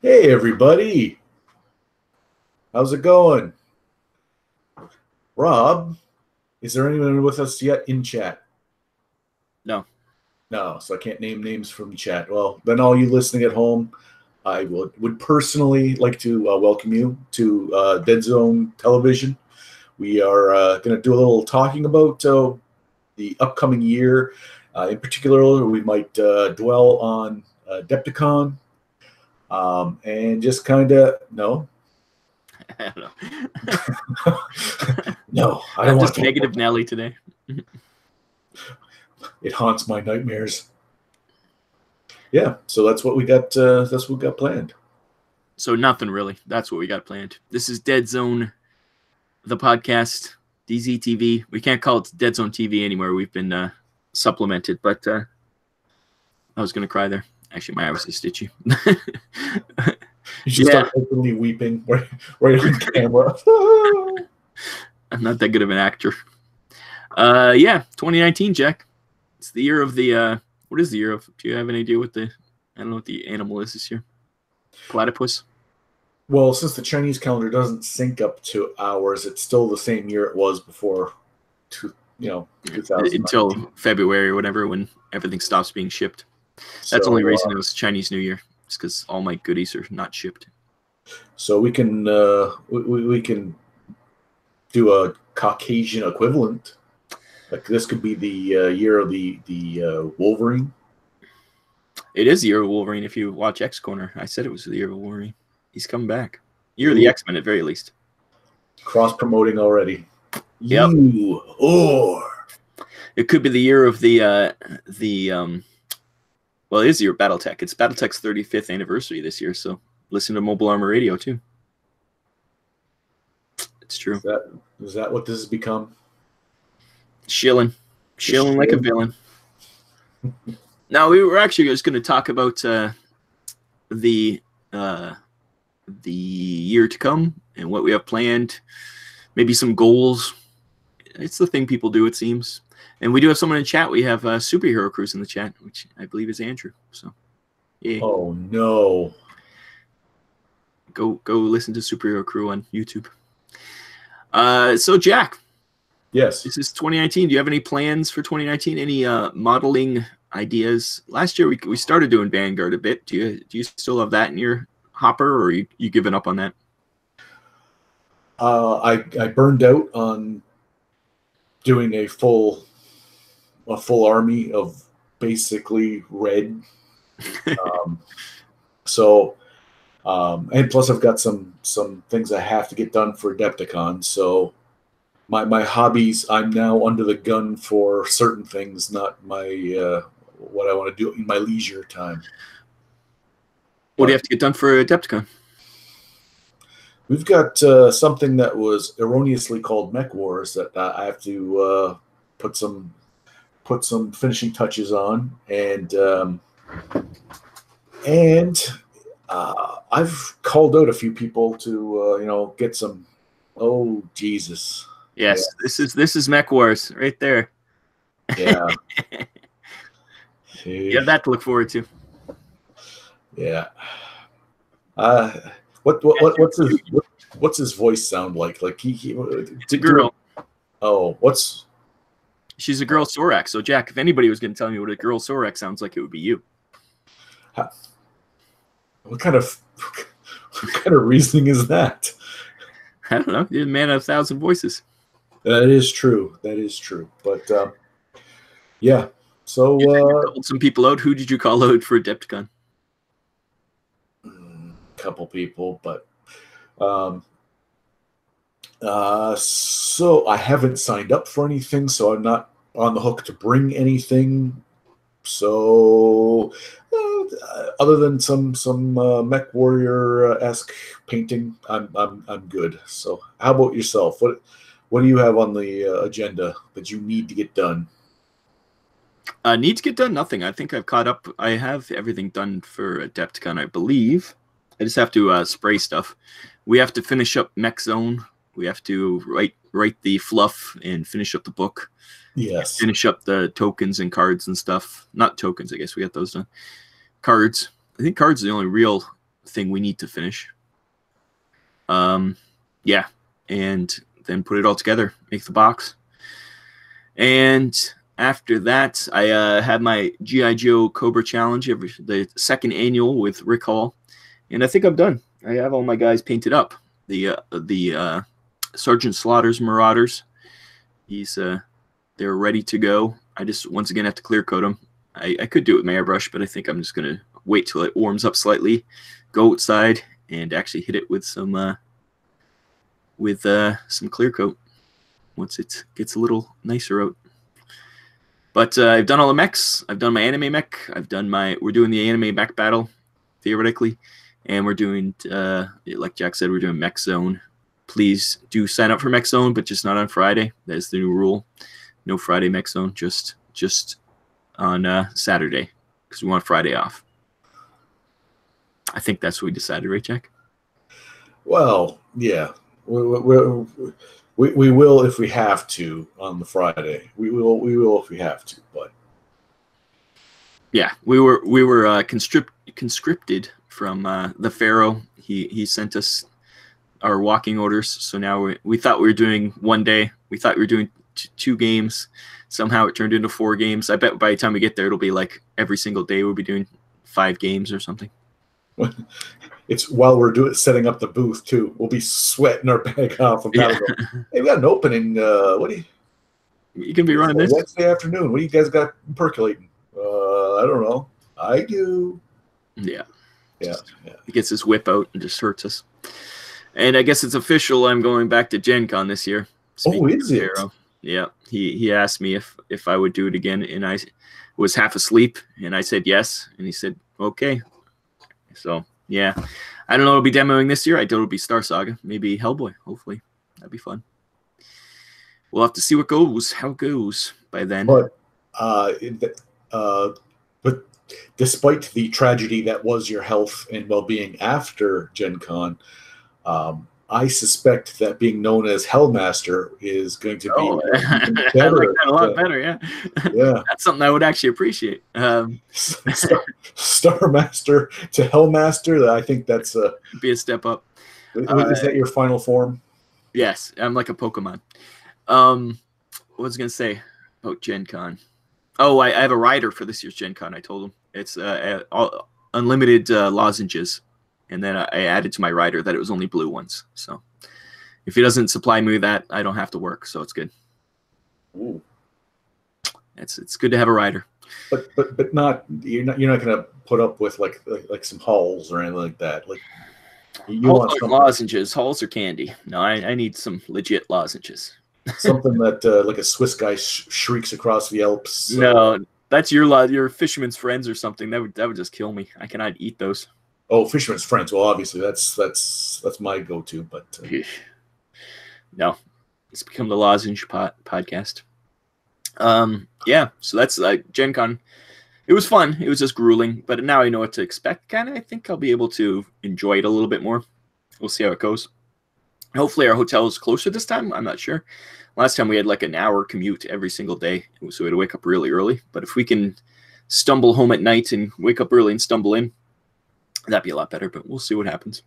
Hey everybody, how's it going? Rob, is there anyone with us yet in chat? No. No, so I can't name names from chat. Well, then all you listening at home, I would personally like to welcome you to Deadzone Television. We are going to do a little talking about the upcoming year. In particular, we might dwell on Decepticon and just kind of, no. I don't know. No, I I'm don't want just negative Nelly today. It haunts my nightmares. Yeah, so that's what we got. That's what we got planned. So nothing really. That's what we got planned. This is Deadzone, the podcast, DZtv. We can't call it Deadzone TV anymore. We've been supplemented, but I was gonna cry there. Actually, my eye was just stitchy. You should start openly weeping right on camera. I'm not that good of an actor. 2019, Jack. It's the year of the what is the year of? Do you have any idea what I don't know what the animal is this year? Platypus? Well, since the Chinese calendar doesn't sync up to ours, it's still the same year it was before 2000. Until February or whatever, when everything stops being shipped. That's the only reason it was Chinese New Year. It's because all my goodies are not shipped. So we can we can do a Caucasian equivalent. Like this could be the year of the Wolverine. It is the year of Wolverine. If you watch X Corner, I said it was the year of Wolverine. He's coming back. Year of the X-Men at very least. Cross promoting already. Yep. It could be the year of the well, it is the year of BattleTech. It's BattleTech's 35th anniversary this year, so listen to Mobile Armor Radio too. It's true. Is that what this has become? Shilling like a villain. Now we were actually just going to talk about the year to come and what we have planned, maybe some goals. It's the thing people do, it seems. And we do have someone in chat. We have Superhero Cruise in the chat, which I believe is Andrew. So, yeah. Oh no! Go listen to Superhero Crew on YouTube. So Jack. Yes. This is 2019. Do you have any plans for 2019? Any modeling ideas? Last year we started doing Vanguard a bit. Do you still have that in your hopper, or you given up on that? I burned out on doing a full army of basically red. And plus I've got some things I have to get done for Decepticon. So my hobbies, I'm now under the gun for certain things, not my what I want to do in my leisure time. What do you have to get done for Decepticon? We've got something that was erroneously called Mech Wars that I have to put some finishing touches on, and I've called out a few people to get some. Oh Jesus! Yes, yeah. This is Mech Wars right there. Yeah. You have that to look forward to. Yeah. What's his voice sound like? Like it's a girl. Oh, she's a girl Sorax. So Jack, if anybody was going to tell me what a girl Sorax sounds like, it would be you. What kind of reasoning is that? I don't know. You're the man of 1,000 voices. That is true. But yeah. So you called some people out. Who did you call out for Decepticon? Couple people, but so I haven't signed up for anything, so I'm not on the hook to bring anything. So other than some Mech Warrior-esque painting, I'm good. So how about yourself? What do you have on the agenda that you need to get done? Need to get done? Nothing. I think I've caught up. I have everything done for Decepticon, I believe. I just have to spray stuff. We have to finish up Mech Zone. We have to write the fluff and finish up the book. Yes. Finish up the tokens and cards and stuff. Not tokens, I guess we got those done. Cards. I think cards are the only real thing we need to finish. Yeah, and then put it all together, make the box. And after that, I had my G.I. Joe Cobra Challenge, the second annual with Rick Hall, and I think I'm done. I have all my guys painted up. The Sergeant Slaughter's Marauders, they're ready to go. I just once again have to clear coat them. I could do it with my airbrush, but I think I'm just gonna wait till it warms up slightly, go outside, and actually hit it with some clear coat once it gets a little nicer out. But I've done all the mechs. I've done my anime mech. We're doing the anime mech battle, theoretically. And we're doing, like Jack said, we're doing Mech Zone. Please do sign up for Mech Zone, but just not on Friday. That is the new rule. No Friday Mech Zone, just on Saturday, because we want Friday off. I think that's what we decided, right, Jack? Well, yeah. We will if we have to on the Friday. We will if we have to, but yeah, we were conscripted from the Pharaoh. He sent us our walking orders. So now we thought we were doing one day. We thought we were doing 2 games. Somehow it turned into 4 games. I bet by the time we get there, it'll be like every single day we'll be doing 5 games or something. It's while we're setting up the booth too. We'll be sweating our bag off. Hey, we got an opening. What do you can be running this Wednesday afternoon? What do you guys got percolating? I don't know. I do. Yeah. Yeah. He gets his whip out and just hurts us. And I guess it's official. I'm going back to Gen Con this year. Is it? Yeah. He asked me if I would do it again, and I was half asleep, and I said yes, and he said okay. So yeah, I don't know. It'll be demoing this year. I doubt it'll be Star Saga, maybe Hellboy. Hopefully, that'd be fun. We'll have to see how it goes by then. But despite the tragedy that was your health and well-being after Gen Con, I suspect that being known as Hellmaster is going to be better. I like that a lot better, yeah. Yeah. That's something I would actually appreciate. Star Master to Hellmaster, I think that's be a step up. Is that your final form? Yes, I'm like a Pokemon. What was I going to say about Gen Con? Oh, I have a rider for this year's Gen Con. I told him it's unlimited lozenges. And then I added to my rider that it was only blue ones. So if he doesn't supply me with that, I don't have to work. So it's good. Ooh. It's good to have a rider. But not you're not going to put up with like some hulls or anything like that. Like you want some lozenges, hulls or candy. No, I need some legit lozenges. Something that like a Swiss guy shrieks across the Alps. No, that's your fisherman's friends or something. That would just kill me. I cannot eat those. Oh, Fisherman's Friends. Well, obviously that's my go-to, but no, it's become the Lozenge podcast. Yeah, so that's Gen Con. It was fun. It was just grueling, but now I know what to expect. Kind of, I think I'll be able to enjoy it a little bit more. We'll see how it goes. Hopefully, our hotel is closer this time. I'm not sure. Last time we had like an hour commute every single day, so we had to wake up really early. But if we can stumble home at night and wake up early and stumble in, that'd be a lot better, but we'll see what happens.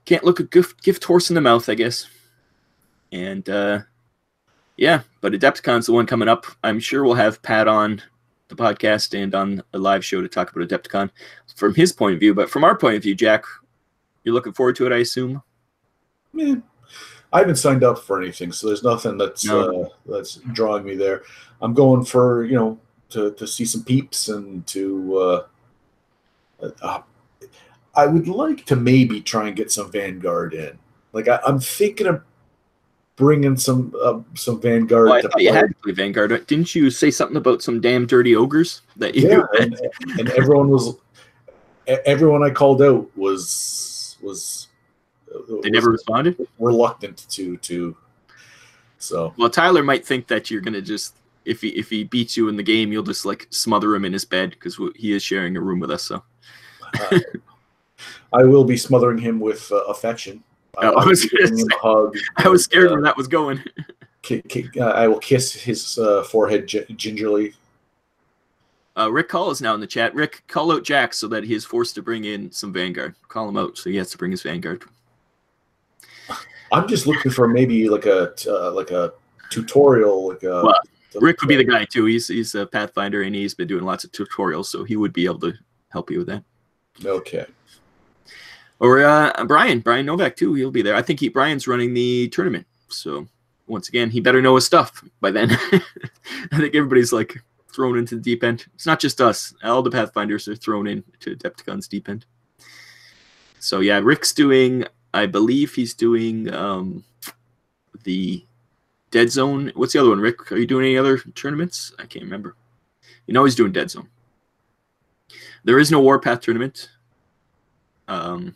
Can't look a gift horse in the mouth, I guess. And, yeah, but Adepticon's the one coming up. I'm sure we'll have Pat on the podcast and on a live show to talk about Adepticon from his point of view. But from our point of view, Jack, you're looking forward to it, I assume? Yeah. I haven't signed up for anything, so there's nothing that's drawing me there. I'm going for, to see some peeps and to... I would like to maybe try and get some Vanguard in. Like I'm thinking of bringing some Vanguard. Well, I thought you had to play Vanguard. Didn't you say something about some damn dirty ogres that you? Yeah, and everyone I called out was they never responded. Reluctant to. So well, Tyler might think that you're gonna just if he beats you in the game, you'll just like smother him in his bed because he is sharing a room with us. So. I will be smothering him with affection. I was scared where that was going. I will kiss his forehead gingerly. Rick Call is now in the chat. Rick, call out Jack so that he is forced to bring in some Vanguard. Call him out so he has to bring his Vanguard. I'm just looking for maybe like a tutorial, well, Rick would be the guy too. He's a Pathfinder and he's been doing lots of tutorials, so he would be able to help you with that. Okay. Or Brian Novak too. He'll be there. I think Brian's running the tournament. So once again, he better know his stuff by then. I think everybody's like thrown into the deep end. It's not just us. All the Pathfinders are thrown into Adepticon's deep end. So yeah, Rick's doing. I believe he's doing the Deadzone. What's the other one, Rick? Are you doing any other tournaments? I can't remember. You know he's doing Deadzone. There is no Warpath tournament. And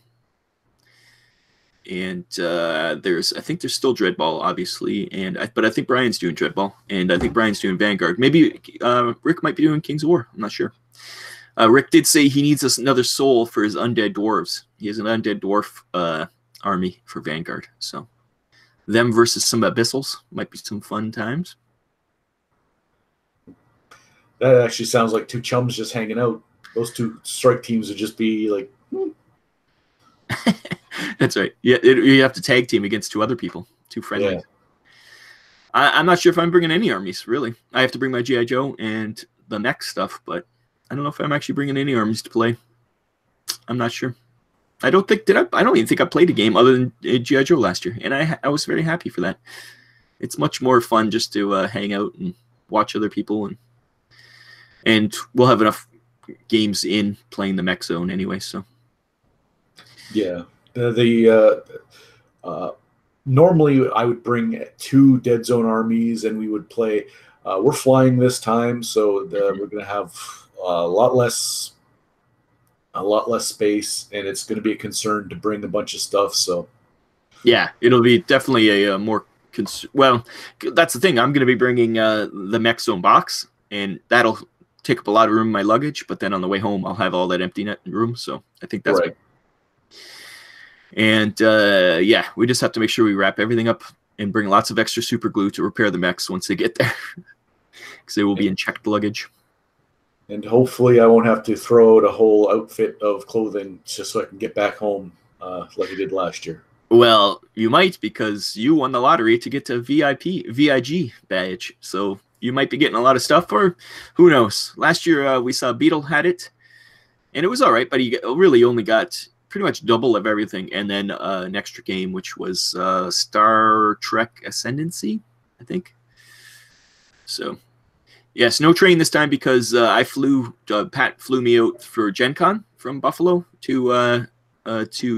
I think there's still Dreadball, obviously, but I think Brian's doing Dreadball, and I think Brian's doing Vanguard. Maybe Rick might be doing Kings of War. I'm not sure. Rick did say he needs another soul for his undead dwarves. He has an undead dwarf army for Vanguard, so them versus some abyssals might be some fun times. That actually sounds like two chums just hanging out. Those two strike teams would just be like. That's right. Yeah, you have to tag team against two other people, two friendly. Yeah. I'm not sure if I'm bringing any armies, really. I have to bring my G.I. Joe and the mech stuff, but I don't know if I'm actually bringing any armies to play. I'm not sure. I don't even think I played a game other than G.I. Joe last year, and I was very happy for that. It's much more fun just to hang out and watch other people, and we'll have enough games in playing the mech zone anyway, so. Yeah. Normally I would bring 2 Deadzone armies and we would play. We're flying this time, so we're going to have a lot less space, and it's going to be a concern to bring a bunch of stuff. So yeah, it'll be definitely a more well. That's the thing. I'm going to be bringing the mech zone box, and that'll take up a lot of room in my luggage. But then on the way home, I'll have all that empty net room. So I think that's right. And yeah, we just have to make sure we wrap everything up and bring lots of extra super glue to repair the mechs once they get there, because they will be in checked luggage. And hopefully I won't have to throw out a whole outfit of clothing just so I can get back home like I did last year. Well, you might, because you won the lottery to get to VIG badge. So you might be getting a lot of stuff, or who knows. Last year we saw Beetle had it, and it was all right, but he really only got pretty much double of everything, and then an extra game, which was Star Trek Ascendancy, I think. So, yes, no train this time because Pat flew me out for Gen Con from Buffalo to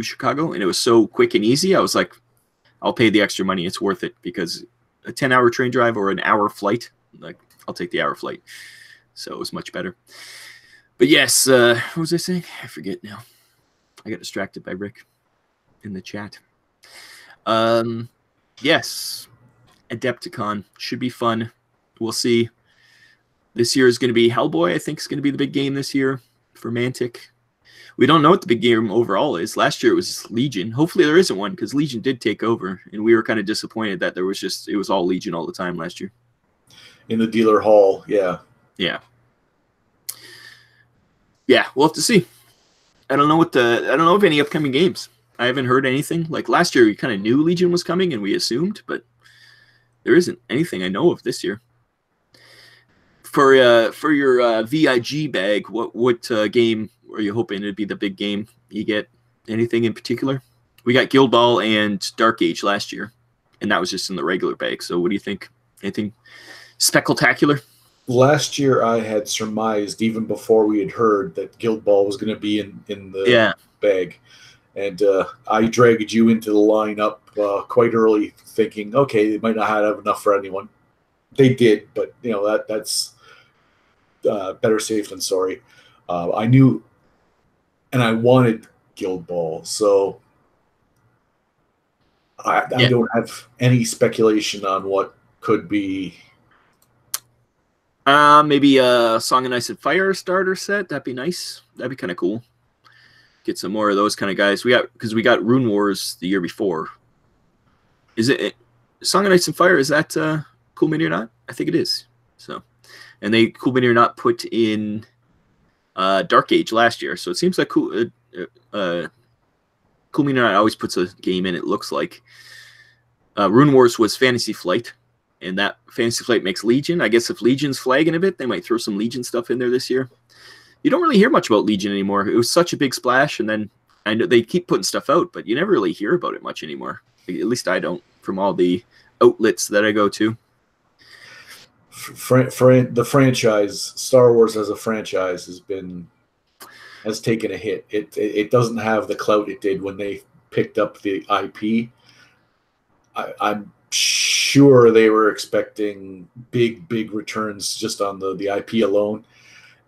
Chicago, and it was so quick and easy. I was like, I'll pay the extra money. It's worth it, because a 10-hour train drive or an hour flight, like, I'll take the hour flight. So it was much better. But yes, what was I saying? I forget now. I got distracted by Rick in the chat. Yes, Adepticon should be fun. We'll see. This year is going to be Hellboy. I think is going to be the big game this year for Mantic. We don't know what the big game overall is. Last year it was Legion. Hopefully there isn't one, because Legion did take over, and we were kind of disappointed that it was all Legion all the time last year. In the dealer hall, yeah. Yeah. Yeah, we'll have to see. I don't know of any upcoming games. I haven't heard anything. Like last year, we kind of knew Legion was coming, and we assumed, but there isn't anything I know of this year. For your VIG bag, what game are you hoping to be the big game you get? Anything in particular? We got Guild Ball and Dark Age last year, and that was just in the regular bag. So what do you think? Anything spectacular? Last year, I had surmised, even before we had heard, that Guild Ball was going to be in the bag. And I dragged you into the lineup quite early, thinking, okay, they might not have enough for anyone. They did, but that's better safe than sorry. I knew, and I wanted Guild Ball, so I don't have any speculation on what could be. Maybe a Song of Ice and Fire starter set. That'd be nice. That'd be kind of cool. Get some more of those kind of guys. Because we got Rune Wars the year before. Is it Song of Ice and Fire? Is that Cool Mini or Not? I think it is. So, and they Cool Mini or Not put in Dark Age last year. So it seems like Cool Meaner always puts a game in. It looks like Rune Wars was Fantasy Flight, and that Fantasy Flight makes Legion. I guess if Legion's flagging a bit, they might throw some Legion stuff in there this year. You don't really hear much about Legion anymore. It was such a big splash, and then I know they keep putting stuff out, but you never really hear about it much anymore. At least I don't, from all the outlets that I go to. The franchise, Star Wars as a franchise, has taken a hit. It doesn't have the clout it did when they picked up the IP. I'm sure they were expecting big returns just on the IP alone,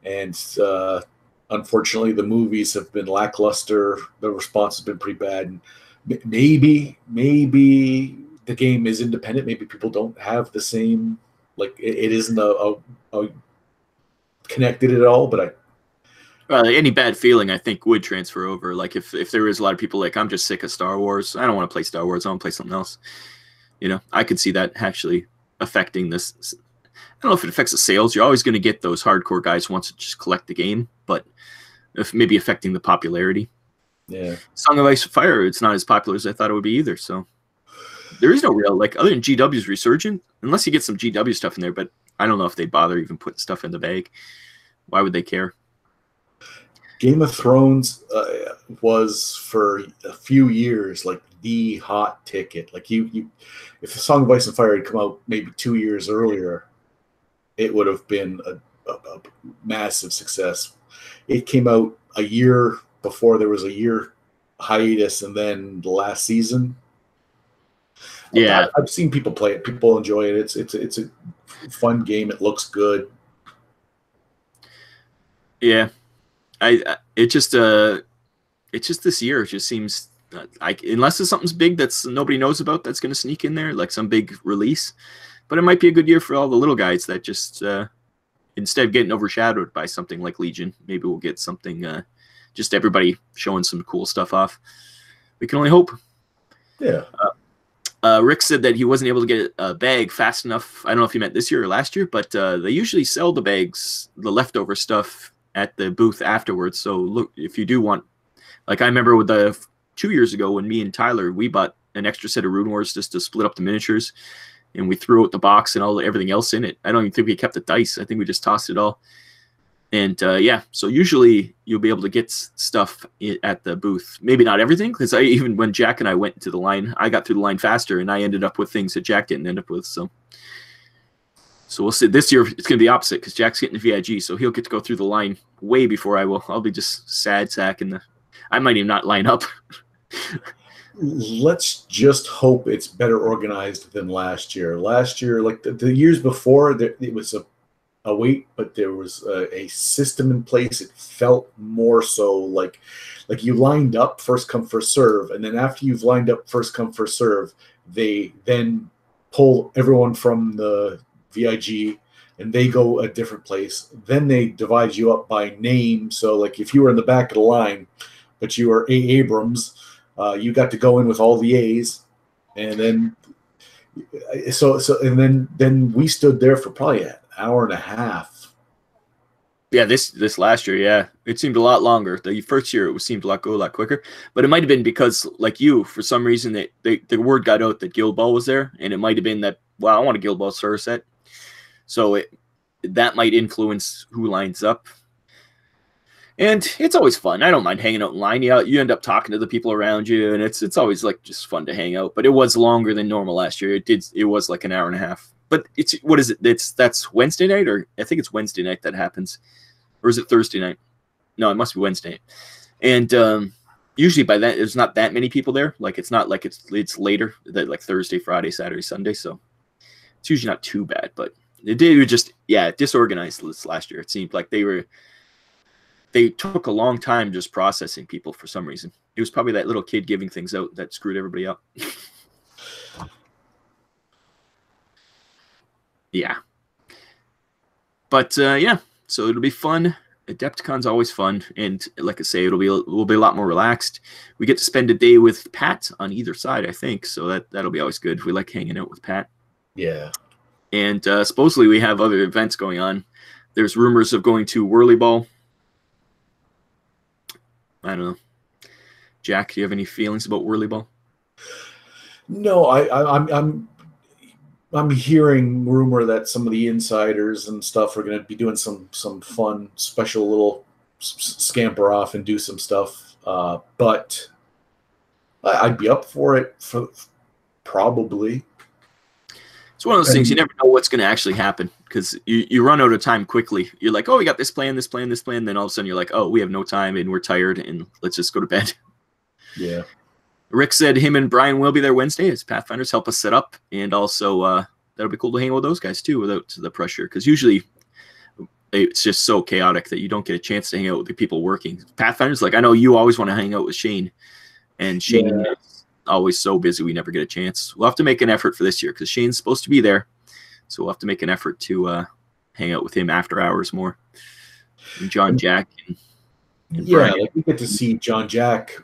and unfortunately, the movies have been lackluster. The response has been pretty bad. And maybe the game is independent. Maybe people don't have the same, like it isn't a connected at all. But any bad feeling I think would transfer over. Like if there is a lot of people like, I'm just sick of Star Wars. I don't want to play Star Wars. I want to play something else. You know, I could see that actually affecting this. I don't know if it affects the sales. You're always going to get those hardcore guys who want to just collect the game, but if maybe affecting the popularity. Yeah. Song of Ice and Fire, it's not as popular as I thought it would be either. So there is no real, like, other than GW's resurgent, unless you get some GW stuff in there, but I don't know if they bother even putting stuff in the bag. Why would they care? Game of Thrones was for a few years like the hot ticket. Like you if the Song of Ice and Fire had come out maybe 2 years earlier, it would have been a massive success. It came out a year before there was a year hiatus, and then the last season. Yeah, I've seen people play it. People enjoy it. It's a fun game. It looks good. Yeah, it's just this year. It just seems unless there's something big that's nobody knows about that's going to sneak in there, like some big release. But it might be a good year for all the little guys that just instead of getting overshadowed by something like Legion, maybe we'll get something just everybody showing some cool stuff off. We can only hope. Yeah. Rick said that he wasn't able to get a bag fast enough. I don't know if he meant this year or last year, but they usually sell the bags, the leftover stuff, at the booth afterwards. So look, if you do want, like I remember with 2 years ago when me and Tyler, we bought an extra set of Rune Wars just to split up the miniatures, and we threw out the box and everything else in it. I don't even think we kept the dice. I think we just tossed it all. And yeah, so usually you'll be able to get stuff at the booth. Maybe not everything, because even when Jack and I went to the line, I got through the line faster, and I ended up with things that Jack didn't end up with. So we'll see. This year it's going to be opposite, because Jack's getting the VIG, so he'll get to go through the line way before I will. I'll be just sad sack, and I might even not line up. Let's just hope it's better organized than last year. Last year, like the years before, it was a wait, but there was a system in place. It felt more so like you lined up first come first serve, and then after you've lined up first come first serve, they then pull everyone from the VIG and they go a different place. Then they divide you up by name. So like if you were in the back of the line, but you were A. Abrams, you got to go in with all the A's, and then then we stood there for probably an hour and a half. Yeah, this last year, yeah, it seemed a lot longer. The first year it seemed go a lot quicker, but it might have been because, like you, for some reason the word got out that Guild Ball was there, and it might have been that, well, I want a Guild Ball server set, so that might influence who lines up. And it's always fun. I don't mind hanging out in line. You end up talking to the people around you, and it's always like just fun to hang out. But it was longer than normal last year. It was like an hour and a half. But what is it? That's Wednesday night, or I think it's Wednesday night that happens, or is it Thursday night? No, it must be Wednesday night. And usually by then there's not that many people there. Like it's not like it's later, like Thursday, Friday, Saturday, Sunday. So it's usually not too bad. But it did just disorganized this last year. It seemed like they took a long time just processing people for some reason. It was probably that little kid giving things out that screwed everybody up. Yeah. But yeah, so it'll be fun. Adepticon's always fun, and like I say, we'll be a lot more relaxed. We get to spend a day with Pat on either side, I think, so that'll be always good. We like hanging out with Pat. Yeah. And supposedly we have other events going on. There's rumors of going to Whirly Ball I don't know. Jack, do you have any feelings about whirly ball? No, I'm hearing rumor that some of the insiders and stuff are going to be doing some fun special little scamper off and do some stuff. But I'd be up for it for probably. It's one of those things you never know what's going to actually happen because you run out of time quickly. You're like, oh, we got this plan, this plan, this plan. Then all of a sudden you're like, oh, we have no time and we're tired and let's just go to bed. Yeah. Rick said him and Brian will be there Wednesday as Pathfinders help us set up. And also that'll be cool to hang out with those guys too without the pressure because usually it's just so chaotic that you don't get a chance to hang out with the people working. Pathfinders, like I know you always want to hang out with Shane. And Shane is always so busy we never get a chance. We'll have to make an effort for this year because Shane's supposed to be there. So we'll have to make an effort to hang out with him after hours more. And John Jack and Brian. Like we get to see John Jack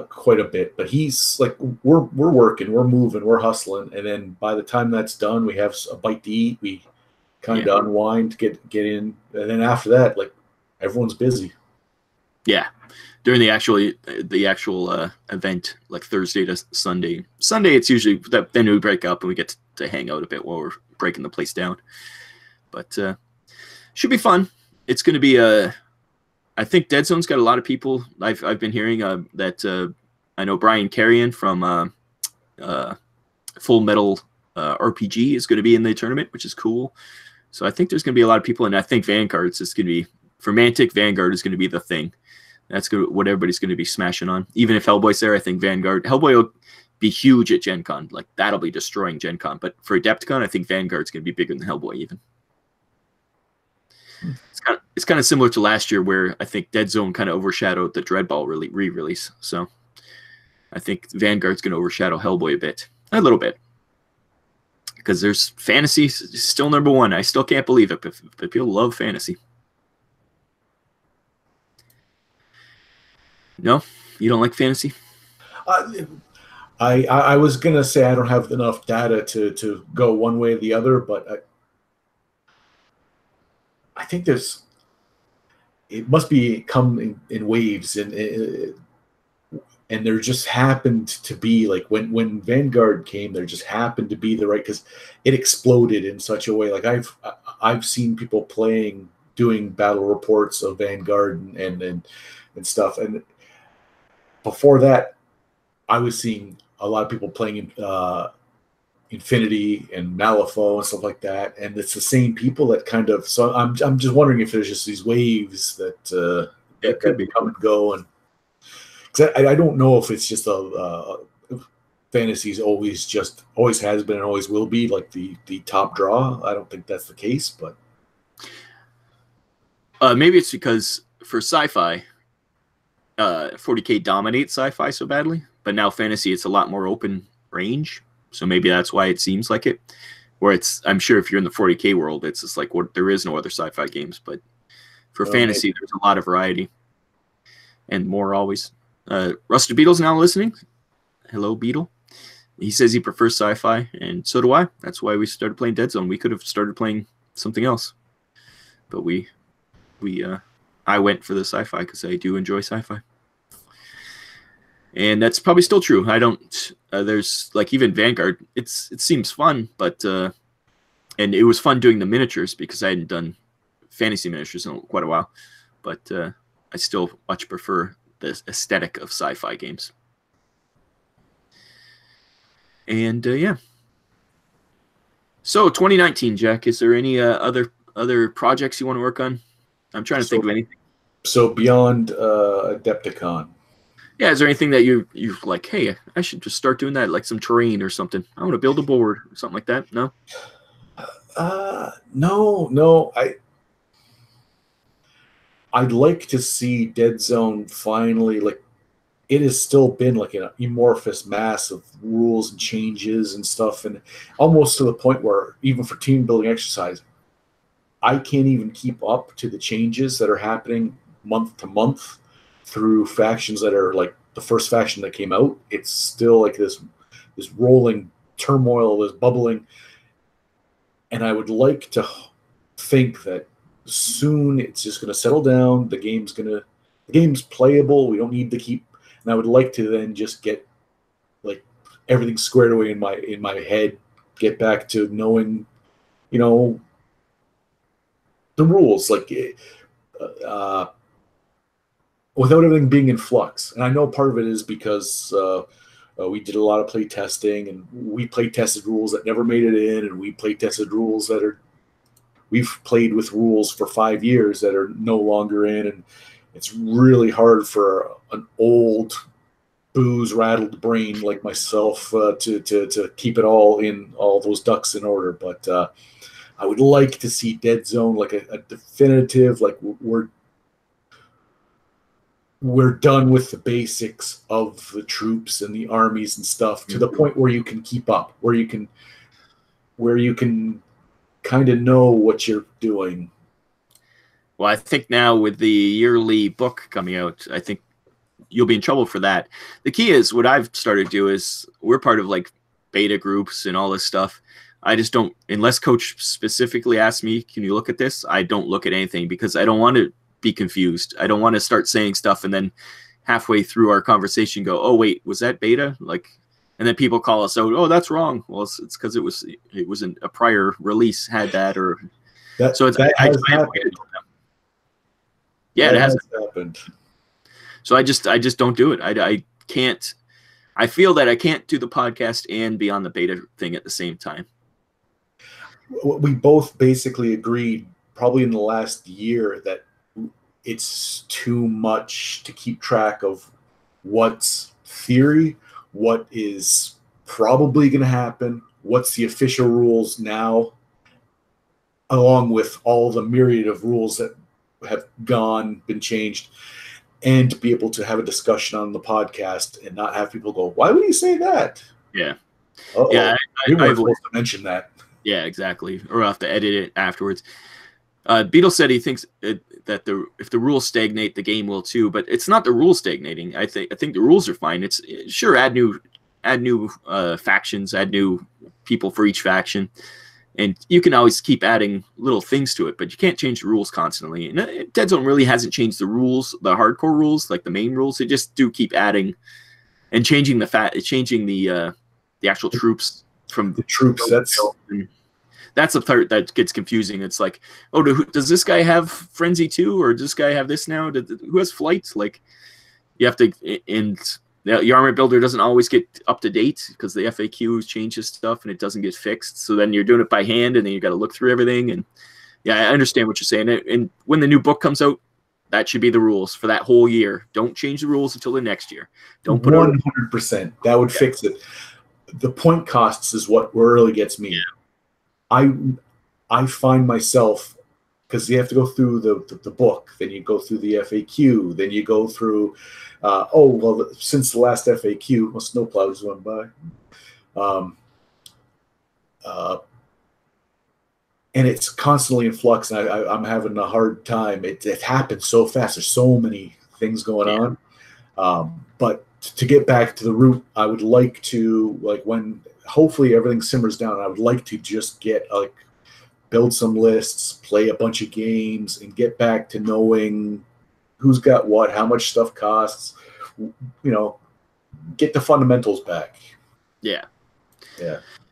quite a bit, but he's like we're working, we're moving, we're hustling, and then by the time that's done, we have a bite to eat, we kind of unwind, get in, and then after that, like everyone's busy. Yeah. During the actual event, like Thursday to Sunday. Sunday, it's usually then we break up and we get to hang out a bit while we're breaking the place down. But should be fun. It's going to be I think Deadzone's got a lot of people. I've been hearing that I know Brian Carrion from Full Metal RPG is going to be in the tournament, which is cool. So I think there's going to be a lot of people, and I think Vanguard's is going to be for Mantic. Vanguard is going to be the thing. That's good. What everybody's going to be smashing on. Even if Hellboy's there, I think Hellboy will be huge at Gen Con. Like, that'll be destroying Gen Con. But for AdeptCon, I think Vanguard's going to be bigger than Hellboy even. It's kind of similar to last year where I think Deadzone kind of overshadowed the Dreadball re-release. So I think Vanguard's going to overshadow Hellboy a bit. A little bit. Because there's fantasy still #1. I still can't believe it, but people love fantasy. No? You don't like fantasy? I was going to say I don't have enough data to go one way or the other, but I think it must be come in waves, and there just happened to be, like, when Vanguard came, there just happened to be the right, because it exploded in such a way. Like I've seen people doing battle reports of Vanguard and stuff, and before that, I was seeing a lot of people playing Infinity and Malifaux and stuff like that, and it's the same people that kind of. So I'm just wondering if there's just these waves that could be come and go, and because I don't know if it's just fantasy's always has been and always will be like the top draw. I don't think that's the case, but maybe it's because for sci-fi, 40K dominates sci-fi so badly, but now fantasy, it's a lot more open range. So maybe that's why it seems like it. Where I'm sure if you're in the 40K world, it's just like there is no other sci-fi games. But for fantasy, maybe there's a lot of variety and more always. Rusted Beetle's now listening. Hello, Beetle. He says he prefers sci-fi, and so do I. That's why we started playing Deadzone. We could have started playing something else, but I went for the sci-fi because I do enjoy sci-fi. And that's probably still true. I don't. There's like even Vanguard. It seems fun, but and it was fun doing the miniatures because I hadn't done fantasy miniatures in quite a while. But I still much prefer the aesthetic of sci-fi games. And yeah. So 2019, Jack. Is there any other projects you want to work on? I'm trying to think of anything. So beyond Adepticon. Yeah, is there anything that you like, hey, I should just start doing that, like some terrain or something? I want to build a board or something like that. No? No. I'd like to see Deadzone finally, like, it has still been like an amorphous mass of rules and changes and stuff, and almost to the point where even for team building exercise, I can't even keep up to the changes that are happening month to month through factions that are like the first faction that came out. It's still like this rolling turmoil, this bubbling. And I would like to think that soon it's just going to settle down. The the game's playable. We don't need to keep. And I would like to then just get like everything squared away in my head. Get back to knowing, the rules, like without everything being in flux. And I know part of it is because we did a lot of play testing, and we play tested rules that never made it in, and we play tested rules that we've played with rules for 5 years that are no longer in, and it's really hard for an old booze rattled brain like myself to keep it all those ducks in order. But I would like to see Deadzone like a definitive, like we're done with the basics of the troops and the armies and stuff to the point where you can keep up, where you can kind of know what you're doing. Well, I think now with the yearly book coming out, I think you'll be in trouble for that. The key is, what I've started to do is, we're part of like beta groups and all this stuff. I just don't, unless coach specifically asks me, can you look at this? I don't look at anything, because I don't want to be confused. I don't want to start saying stuff and then halfway through our conversation go, oh wait, was that beta? Like, and then people call us out, oh, that's wrong. Well, it's because it was a prior release had that, or that, so it's that I has happened. Yeah, that it hasn't happened. So I just don't do it. I can't. I feel that I can't do the podcast and be on the beta thing at the same time. We both basically agreed, probably in the last year, that it's too much to keep track of what's theory, what is probably going to happen, what's the official rules now, along with all the myriad of rules that have been changed, and to be able to have a discussion on the podcast and not have people go, why would he say that? Yeah. Uh-oh. Yeah. We weren't supposed to mention that. Yeah, exactly. Or I'll have to edit it afterwards. Beetle said he thinks that if the rules stagnate, the game will too. But it's not the rules stagnating. I think the rules are fine. It's sure add new factions, add new people for each faction, and you can always keep adding little things to it. But you can't change the rules constantly. And Deadzone really hasn't changed the rules, the hardcore rules, like the main rules. They just do keep adding and changing the actual troops from the troops. That's the part that gets confusing. It's like, oh, does this guy have frenzy too, or does this guy have this now? Who has flight? Like, you have to, and the armor builder doesn't always get up to date because the FAQ changes stuff and it doesn't get fixed. So then you're doing it by hand, and then you got to look through everything. And yeah, I understand what you're saying. And when the new book comes out, that should be the rules for that whole year. Don't change the rules until the next year. Don't put 100%. That would fix it. The point costs is what really gets me. Yeah. I find myself, because you have to go through the book, then you go through the FAQ, then you go through, since the last FAQ, well, snowplows went by, and it's constantly in flux, and I'm having a hard time. It happens so fast. There's so many things going on, but to get back to the root, I would like to, like, when hopefully everything simmers down, I would like to just build some lists, play a bunch of games, and get back to knowing who's got what, how much stuff costs, get the fundamentals back. Yeah.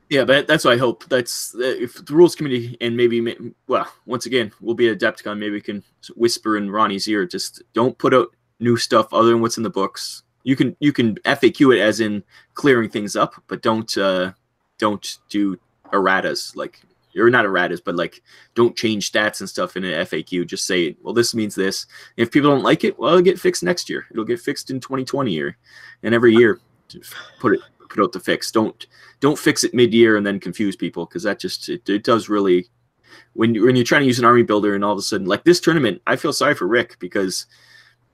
Yeah, but that's what I hope. That's if the rules committee, and maybe, well, once again, we'll be at Adepticon. Maybe we can whisper in Ronnie's ear, just don't put out new stuff other than what's in the books. You can FAQ it as in clearing things up, but don't do erratas, like, or not erratas, but like, don't change stats and stuff in an FAQ. Just say, well, this means this. If people don't like it, well, it'll get fixed next year. It'll get fixed in 2020 and every year put out the fix. Don't fix it mid-year and then confuse people, because that just it does really, when you're trying to use an army builder and all of a sudden, like this tournament, I feel sorry for Rick, because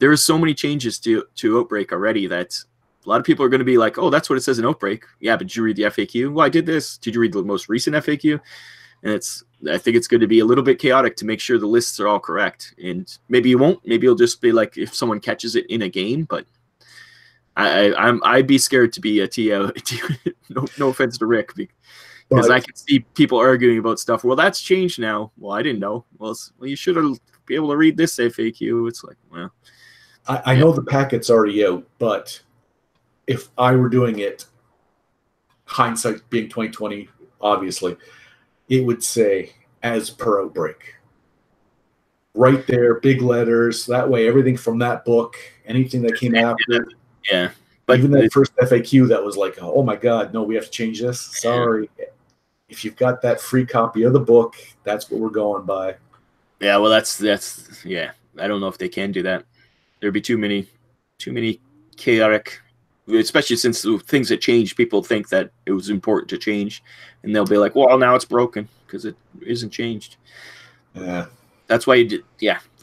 there are so many changes to Outbreak already that a lot of people are going to be like, oh, that's what it says in Outbreak. Yeah, but did you read the FAQ? Well, I did this. Did you read the most recent FAQ? And I think it's going to be a little bit chaotic to make sure the lists are all correct. And maybe you won't. Maybe you'll just be like, if someone catches it in a game. But I'd be scared to be a TO. No offense to Rick, because I can see people arguing about stuff. Well, that's changed now. Well, I didn't know. Well, you should have be able to read this FAQ. It's like, well, I know the packet's already out, but if I were doing it, hindsight being 2020, obviously, it would say as per outbreak. Right there, big letters. That way, everything from that book, anything that came after, yeah. But even that first FAQ that was like, oh my God, no, we have to change this. Sorry. If you've got that free copy of the book, that's what we're going by. Yeah, well, that's yeah. I don't know if they can do that. There'd be too many chaotic, especially since the things that changed. People think that it was important to change, and they'll be like, "Well, now it's broken because it isn't changed." Yeah. That's why you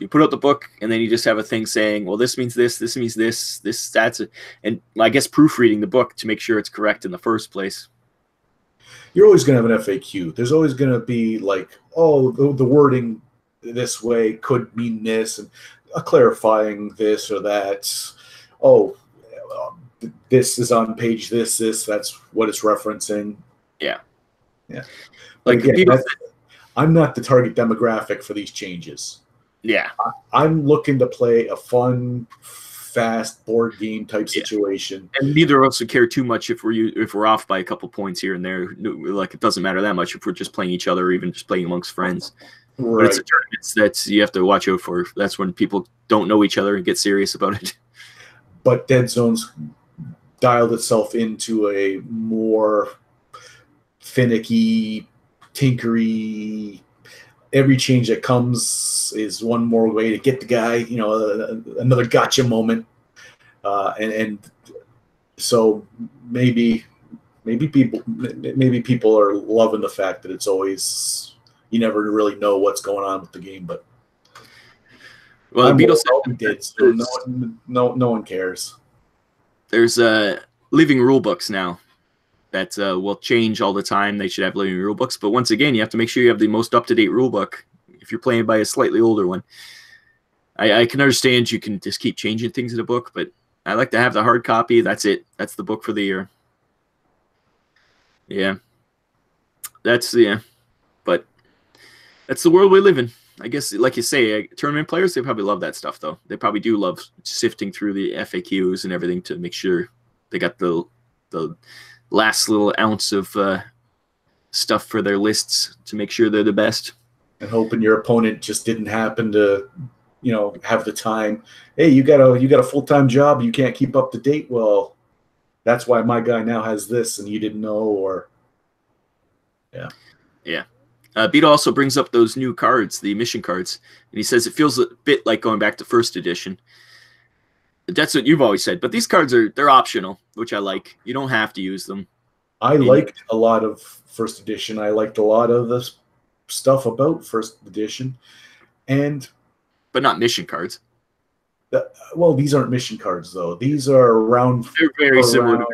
put out the book, and then you just have a thing saying, well, this means this means this, that's it. And I guess proofreading the book to make sure it's correct in the first place. You're always going to have an FAQ. There's always going to be like, oh, the wording this way could mean this, and clarifying this or that. Oh, this is on page this, that's what it's referencing. Yeah. Yeah. Like again, I'm not the target demographic for these changes. Yeah. I'm looking to play a fun, fast board game type situation. And neither of us would care too much if we're off by a couple points here and there. Like, it doesn't matter that much if we're just playing each other or even just playing amongst friends. Right. But it's a tournament that's you have to watch out for. That's when people don't know each other and get serious about it. But Deadzone's dialed itself into a more finicky, tinkery. Every change that comes is one more way to get the guy, another gotcha moment. And so maybe people are loving the fact that it's always, you never really know what's going on with the game. But well, the Beatles did, so no one cares. There's living rule books now that will change all the time. They should have living rule books. But once again, you have to make sure you have the most up-to-date rule book if you're playing by a slightly older one. I can understand you can just keep changing things in the book, but I like to have the hard copy. That's it. That's the book for the year. Yeah. But that's the world we live in. I guess, like you say, tournament players, they probably love that stuff, though. They probably do love sifting through the FAQs and everything to make sure they got the last little ounce of stuff for their lists to make sure they're the best. And hoping your opponent just didn't happen to, have the time. Hey, you got a full-time job, you can't keep up to date. Well, that's why my guy now has this, and you didn't know, or yeah. Beto also brings up those new cards, the mission cards, and he says it feels a bit like going back to first edition. That's what you've always said, but these cards they're optional, which I like. You don't have to use them. I liked a lot of first edition. I liked a lot of the stuff about first edition, but not mission cards. Well, these aren't mission cards though. These are They're very similar to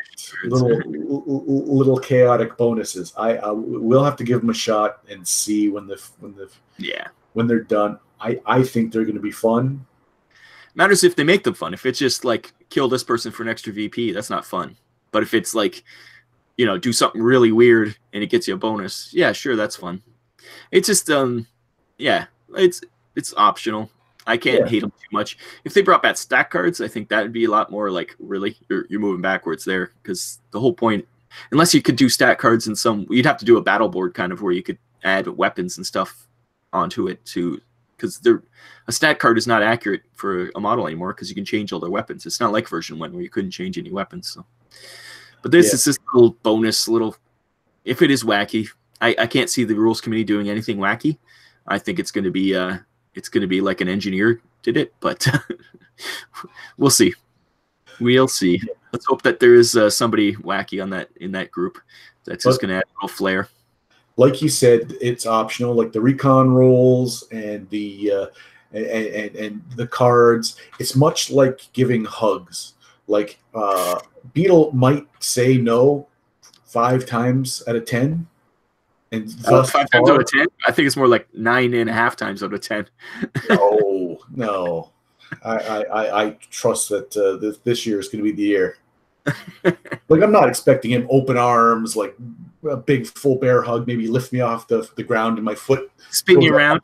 little chaotic bonuses. I will have to give them a shot and see when they're done. I think they're going to be fun. Matters if they make them fun. If it's just like kill this person for an extra VP, that's not fun. But if it's like, do something really weird and it gets you a bonus, yeah, sure, that's fun. It's just it's optional. I can't hate them too much. If they brought back stack cards, I think that would be a lot more like, really, you're moving backwards there, because the whole point, unless you could do stat cards in you'd have to do a battle board kind of where you could add weapons and stuff onto it because a stat card is not accurate for a model anymore because you can change all their weapons. It's not like version 1 where you couldn't change any weapons. So, but this is this little bonus, if it is wacky, I can't see the rules committee doing anything wacky. I think it's going to be like an engineer did it, but we'll see. We'll see. Let's hope that there is somebody wacky in that group that's just going to add a little flair. Like you said, it's optional, like the recon rolls and the and the cards. It's much like giving hugs. Like Beetle might say no 5 times out of 10. And 5 times out of 10? I think it's more like 9.5 times out of 10. No. I trust that this year is going to be the year. Like, I'm not expecting him open arms, like a big full bear hug, maybe lift me off the ground and my foot spin you around.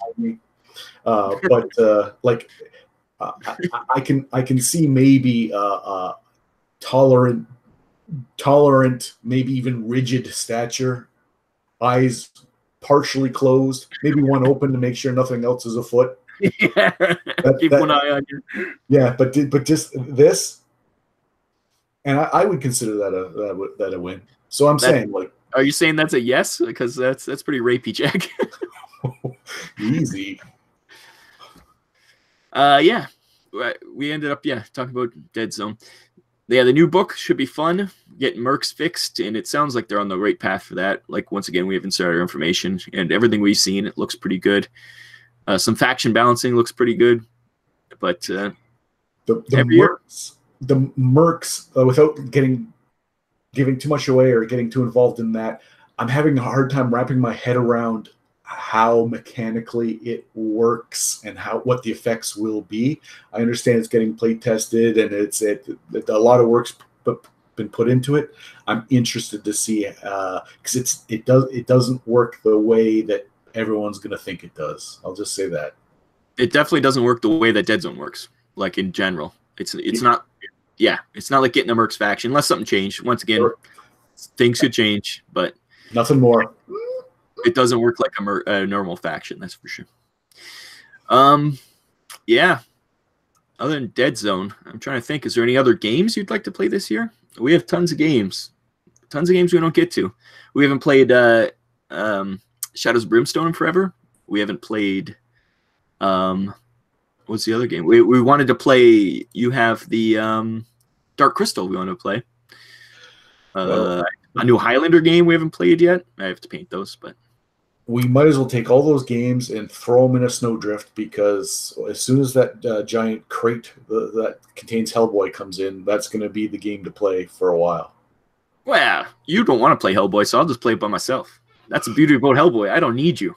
But like I can see maybe tolerant, maybe even rigid stature, eyes partially closed, maybe one open to make sure nothing else is afoot. Yeah, keep one eye on you. Yeah, but just this, and I would consider that a win. So I'm saying, like, are you saying that's a yes? Because that's pretty rapey, Jack. Easy. Yeah, we ended up talking about Deadzone. Yeah, the new book should be fun. Getting mercs fixed, and it sounds like they're on the right path for that. Like, once again, we haven't started our information, and everything we've seen, it looks pretty good. Some faction balancing looks pretty good, but the mercs, without giving too much away or getting too involved in that, I'm having a hard time wrapping my head around how mechanically it works and what the effects will be. I understand it's getting play tested and a lot of work's been put into it. I'm interested to see because it doesn't work the way that everyone's going to think it does. I'll just say that it definitely doesn't work the way that Deadzone works. Like, in general, it's not. Yeah, it's not like getting a mercs faction unless something changed. Once again, things could change, but nothing more. It doesn't work like a normal faction, that's for sure. Yeah. Other than Deadzone, I'm trying to think. Is there any other games you'd like to play this year? We have tons of games. Tons of games we don't get to. We haven't played Shadows of Brimstone in forever. We haven't played... what's the other game? We wanted to play... You have the Dark Crystal we want to play. A new Highlander game we haven't played yet. I have to paint those, but... We might as well take all those games and throw them in a snowdrift, because as soon as that giant crate that contains Hellboy comes in, that's going to be the game to play for a while. Well, you don't want to play Hellboy, so I'll just play it by myself. That's the beauty about Hellboy. I don't need you.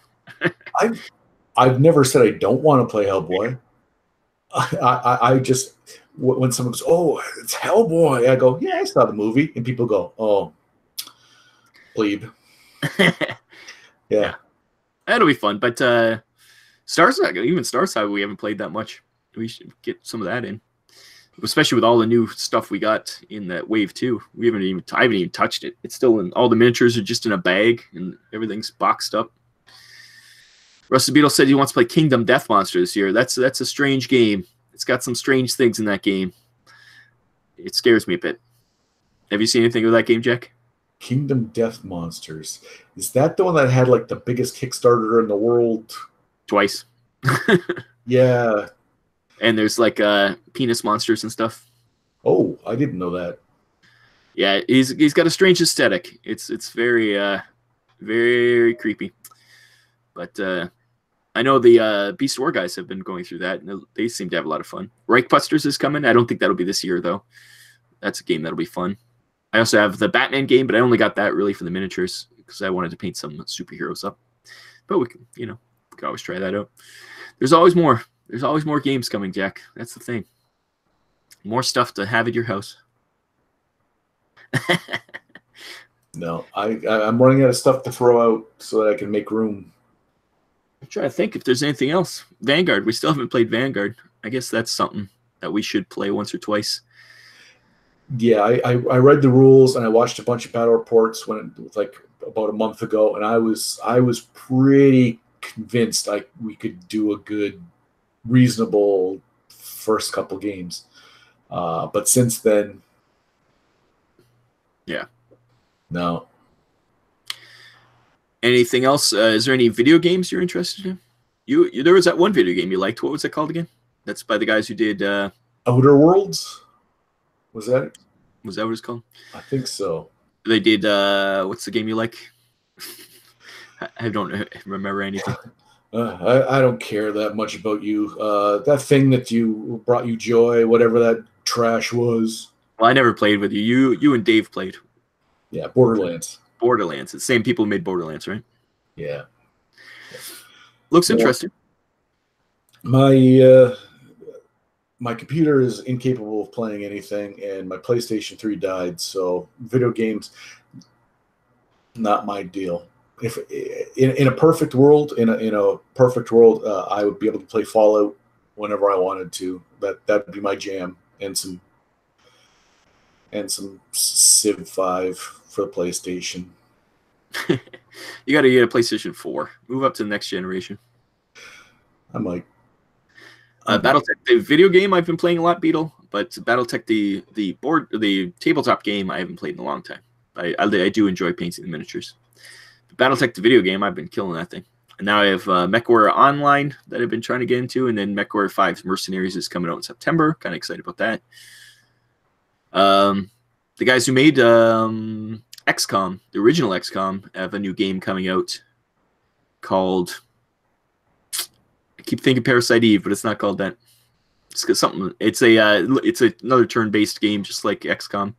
I've never said I don't want to play Hellboy. I just, when someone goes, "Oh, it's Hellboy," I go, "Yeah, I saw the movie," and people go, "Oh, plebe." Yeah, that'll be fun. But Starside, even Starside, we haven't played that much. We should get some of that in, especially with all the new stuff we got in that wave 2. I haven't even touched it. It's still in. All the miniatures are just in a bag, and everything's boxed up. Rusty Beetle said he wants to play Kingdom Death Monster this year. That's a strange game. It's got some strange things in that game. It scares me a bit. Have you seen anything of that game, Jack? Kingdom Death Monsters. Is that the one that had like the biggest Kickstarter in the world? Twice. Yeah. And there's like penis monsters and stuff. Oh, I didn't know that. Yeah, he's got a strange aesthetic. It's very very creepy. But I know the Beast War guys have been going through that, and they seem to have a lot of fun. Reichbusters is coming. I don't think that'll be this year, though. That's a game that'll be fun. I also have the Batman game, but I only got that really for the miniatures because I wanted to paint some superheroes up. But we can, we can always try that out. There's always more. There's always more games coming, Jack. That's the thing. More stuff to have at your house. No, I'm running out of stuff to throw out so that I can make room. I'm trying to think if there's anything else. Vanguard. We still haven't played Vanguard. I guess that's something that we should play once or twice. Yeah, I read the rules and I watched a bunch of battle reports when it was like about a month ago, and I was pretty convinced we could do a good, reasonable first couple games. But since then, yeah, no. Anything else? Is there any video games you're interested in? You there was that one video game you liked. What was it called again? That's by the guys who did Outer Worlds. Was that what it's called? I think so. They did what's the game you like? I don't remember anything. I don't care that much about you. That thing that you brought you joy, whatever that trash was. Well, I never played with you. You and Dave played. Yeah, Borderlands. Borderlands. It's the same people who made Borderlands, right? Yeah. Looks interesting. My computer is incapable of playing anything, and my PlayStation 3 died, so video games, not my deal. If in a perfect world, I would be able to play Fallout whenever I wanted to. That'd be my jam, and some Civ 5 for the PlayStation. You got to get a PlayStation 4. Move up to the next generation. I might. BattleTech, the video game I've been playing a lot, Beetle, but BattleTech, the tabletop game, I haven't played in a long time. I do enjoy painting the miniatures. BattleTech, the video game, I've been killing that thing. And now I have MechWarrior Online that I've been trying to get into, and then MechWarrior 5 Mercenaries is coming out in September. Kind of excited about that. The guys who made XCOM, the original XCOM, have a new game coming out called, I keep thinking Parasite Eve, but it's not called that. It's something. It's another turn-based game, just like XCOM.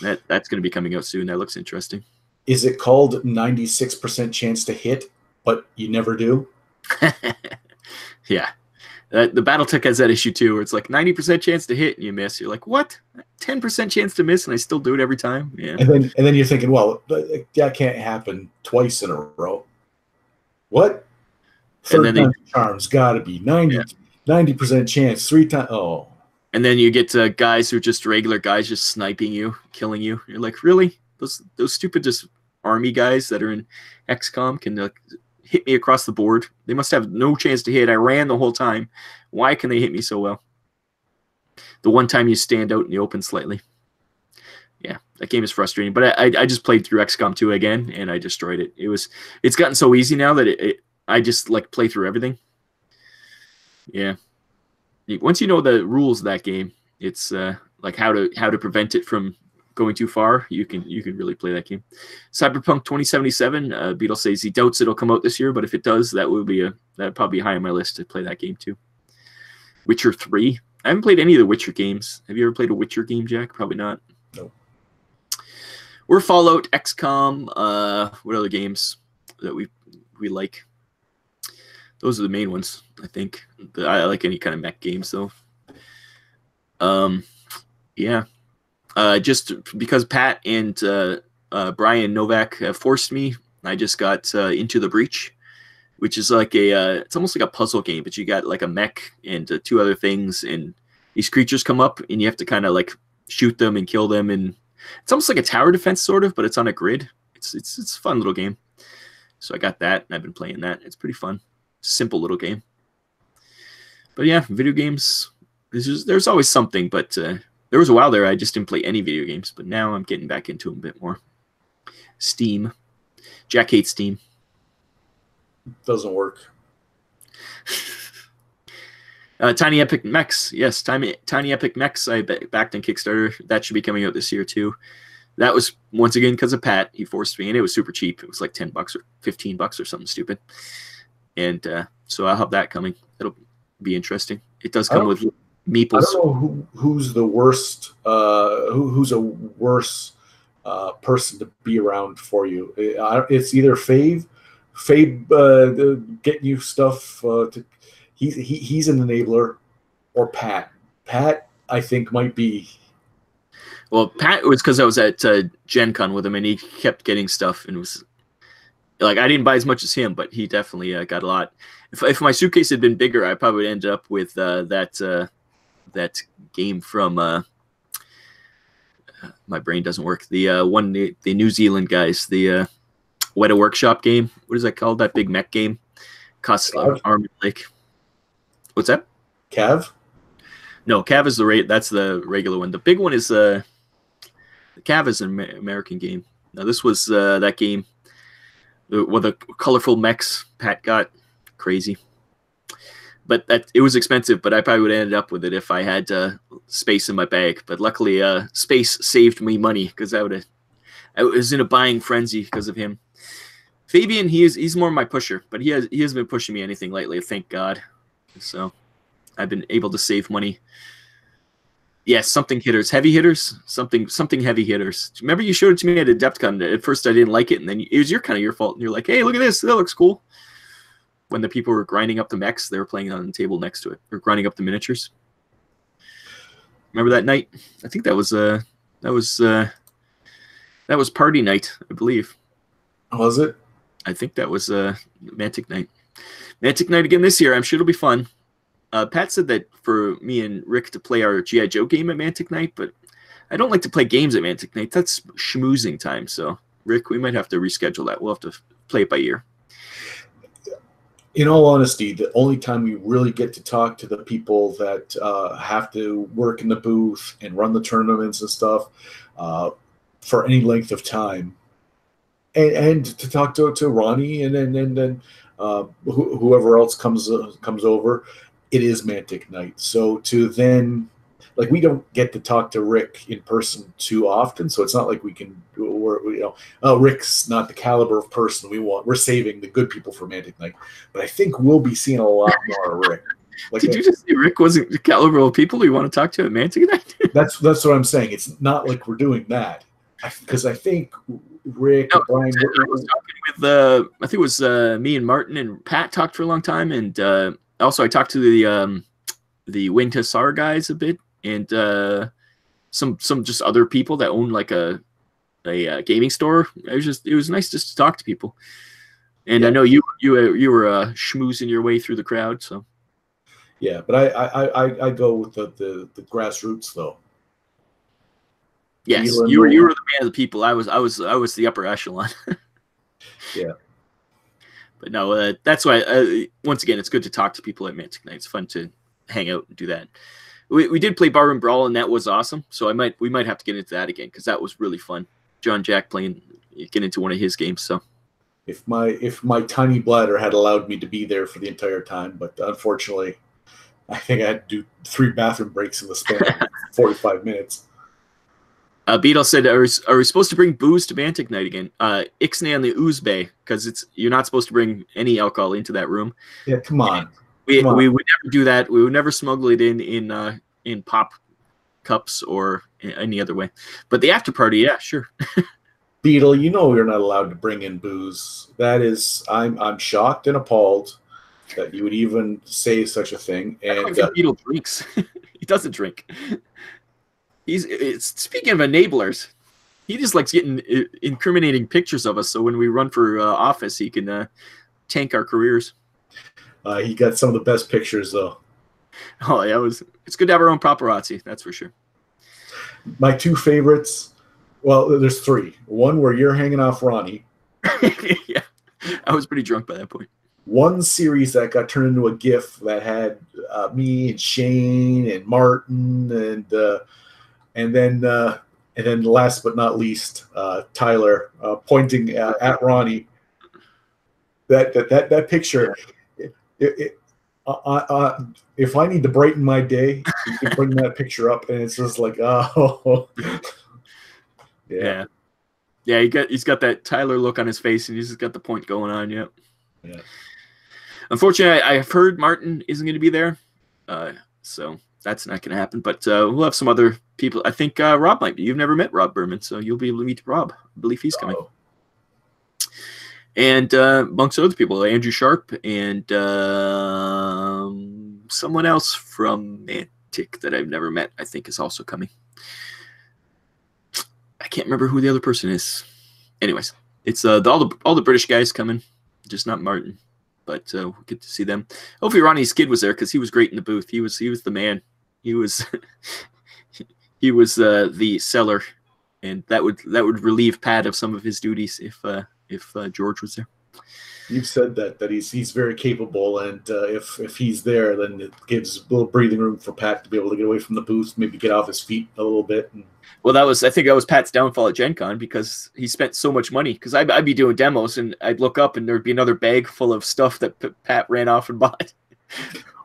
That's going to be coming out soon. That looks interesting. Is it called 96% chance to hit, but you never do? Yeah. The BattleTech has that issue too, where it's like 90% chance to hit and you miss. You're like, what? 10% chance to miss, and I still do it every time. Yeah. And then you're thinking, well, that can't happen twice in a row. What? Third time's charm's got to be 90% chance 3 times. Oh. And then you get guys who are just regular guys, just sniping you, killing you. You're like, really? Those stupid just army guys that are in XCOM can hit me across the board. They must have no chance to hit. I ran the whole time. Why can they hit me so well? The one time you stand out in the open slightly. Yeah, that game is frustrating. But I just played through XCOM 2 again, and I destroyed it. It's gotten so easy now that I just like play through everything. Yeah. Once you know the rules of that game, it's like how to prevent it from going too far. You can really play that game. Cyberpunk 2077. Beetle says he doubts it'll come out this year, but if it does, that'd probably be high on my list to play that game too. Witcher 3. I haven't played any of the Witcher games. Have you ever played a Witcher game, Jack? Probably not. No. We're Fallout, XCOM. What other games that we like? Those are the main ones, I think. I like any kind of mech games, though. Yeah. Just because Pat and Brian Novak have forced me, I just got Into the Breach, which is like it's almost like a puzzle game, but you got like a mech and 2 other things, and these creatures come up, and you have to kind of like shoot them and kill them, and it's almost like a tower defense sort of, but it's on a grid. It's a fun little game. So I got that, and I've been playing that. It's pretty fun. Simple little game. But yeah, video games, there's always something, but there was a while there I just didn't play any video games, but now I'm getting back into them a bit more. Steam. Jack hates Steam. Doesn't work. Tiny Epic Mechs. Yes, Tiny Epic Mechs I backed on Kickstarter. That should be coming out this year too. That was, once again, because of Pat. He forced me, and it was super cheap. It was like $10 or $15 or something stupid. And so I'll have that coming. It'll be interesting. It does come with meeples. I don't know who's the worst. Who's a worse person to be around for you. It's either Fave getting you stuff. He's an enabler, or Pat. Pat, I think, might be. Well, Pat was because I was at Gen Con with him, and he kept getting stuff, and it was like I didn't buy as much as him, but he definitely got a lot. If my suitcase had been bigger, I probably would end up with that game from my brain doesn't work. The New Zealand guys, the Weta Workshop game. What is that called? That big mech game. Costs arm like. What's that? Cav? No, Cav is that's the regular one. The big one is the Cav is an American game. Now this was that game with the colorful mechs Pat got. Crazy. But it was expensive, but I probably would have ended up with it if I had space in my bag. But luckily, space saved me money because I was in a buying frenzy because of him. Fabian, he's more my pusher, but he hasn't been pushing me anything lately, thank God. So I've been able to save money. Yes, something hitters, heavy hitters, something heavy hitters. Remember you showed it to me at Adepticon. At first I didn't like it, and then it was kind of your fault. And you're like, hey, look at this. That looks cool. When the people were grinding up the mechs, they were playing on the table next to it. Or grinding up the miniatures. Remember that night? I think that was party night, I believe. Was it? I think that was Mantic Night. Mantic Night again this year. I'm sure it'll be fun. Pat said that for me and Rick to play our G.I. Joe game at Mantic Night, but I don't like to play games at Mantic Night. That's schmoozing time. So, Rick, we might have to reschedule that. We'll have to play it by ear. In all honesty, the only time we really get to talk to the people that have to work in the booth and run the tournaments and stuff for any length of time, and to talk to Ronnie and then whoever else comes over, it is Mantic Night. So to then, like, we don't get to talk to Rick in person too often, so it's not like we can, Rick's not the caliber of person we want. We're saving the good people for Mantic Night, but I think we'll be seeing a lot more of Rick. Like, did you just say Rick wasn't the caliber of people you want to talk to at Mantic Night? that's what I'm saying. It's not like we're doing that, because I think Rick and Brian. I was talking with I think it was me and Martin and Pat talked for a long time, and also I talked to the Winged Hussar guys a bit. And some just other people that own like a gaming store. It was nice just to talk to people. And yeah. I know you were schmoozing your way through the crowd. So yeah, but I go with the grassroots though. Yes, you were the man of the people. I was the upper echelon. Yeah. But no, that's why. Once again, it's good to talk to people at Mantic Night. It's fun to hang out and do that. We did play Barroom Brawl, and that was awesome. So we might have to get into that again, because that was really fun. John Jack get into one of his games. So if my tiny bladder had allowed me to be there for the entire time, but unfortunately, I think I had to do 3 bathroom breaks in the span of 45 minutes. Beetle said, are we supposed to bring booze to Mantic Night again? Ixnay on the Ooze Bay, because you're not supposed to bring any alcohol into that room. Yeah, come on. We would never do that. We would never smuggle it in pop cups or any other way. But the after party, yeah, sure. Beetle, you're not allowed to bring in booze. That is, I'm shocked and appalled that you would even say such a thing. And I don't think Beetle drinks. He doesn't drink. Speaking of enablers, he just likes getting incriminating pictures of us. So when we run for office, he can tank our careers. He got some of the best pictures, though. Oh, yeah, it's good to have our own paparazzi, that's for sure. My 2 favorites, well, there's 3. One where you're hanging off Ronnie. Yeah, I was pretty drunk by that point. One series that got turned into a GIF that had me and Shane and Martin and then last but not least, Tyler pointing at Ronnie. That picture. If I need to brighten my day, you can bring that picture up, and it's just like, oh, yeah. He's got that Tyler look on his face, and he's just got the point going on. Yep. Yeah. Unfortunately, I've heard Martin isn't going to be there, so that's not going to happen. But we'll have some other people. I think Rob might be. You've never met Rob Berman, so you'll be able to meet Rob. I believe he's coming. Oh. And amongst other people, Andrew Sharp and someone else from Mantic that I've never met, I think, is also coming. I can't remember who the other person is. Anyways, it's all the British guys coming, just not Martin. But we'll get to see them. Hopefully Ronnie's kid was there, because he was great in the booth. He was the man. He was he was the seller, and that would relieve Pat of some of his duties if George was there. You've said that he's very capable, and if he's there, then it gives a little breathing room for Pat to be able to get away from the booth, maybe get off his feet a little bit. Well, I think that was Pat's downfall at Gen Con, because he spent so much money. Because I'd be doing demos, and I'd look up, and there'd be another bag full of stuff that Pat ran off and bought.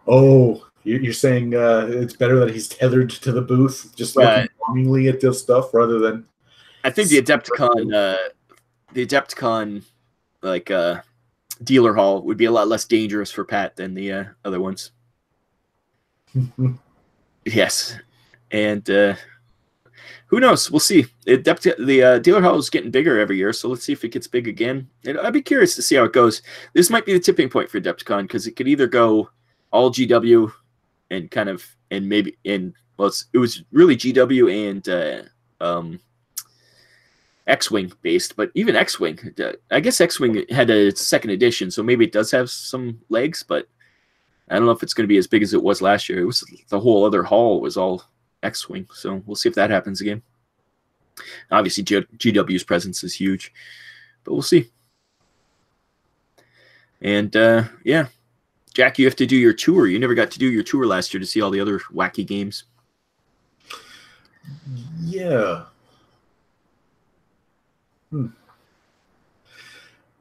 Oh, you're saying it's better that he's tethered to the booth, just looking longingly at this stuff rather than. I think the Adepticon like dealer hall would be a lot less dangerous for Pat than the other ones. Yes, and who knows? We'll see. The dealer hall is getting bigger every year, so let's see if it gets big again. And I'd be curious to see how it goes. This might be the tipping point for Adepticon, because it could either go all GW and it was really GW and X-Wing based, but even X-Wing, I guess X-Wing had a second edition, so maybe it does have some legs, but I don't know if it's going to be as big as it was last year. It was the whole other hall was all X-Wing, so we'll see if that happens again. Obviously, GW's presence is huge, but we'll see. And yeah, Jack, you have to do your tour. You never got to do your tour last year to see all the other wacky games. Yeah.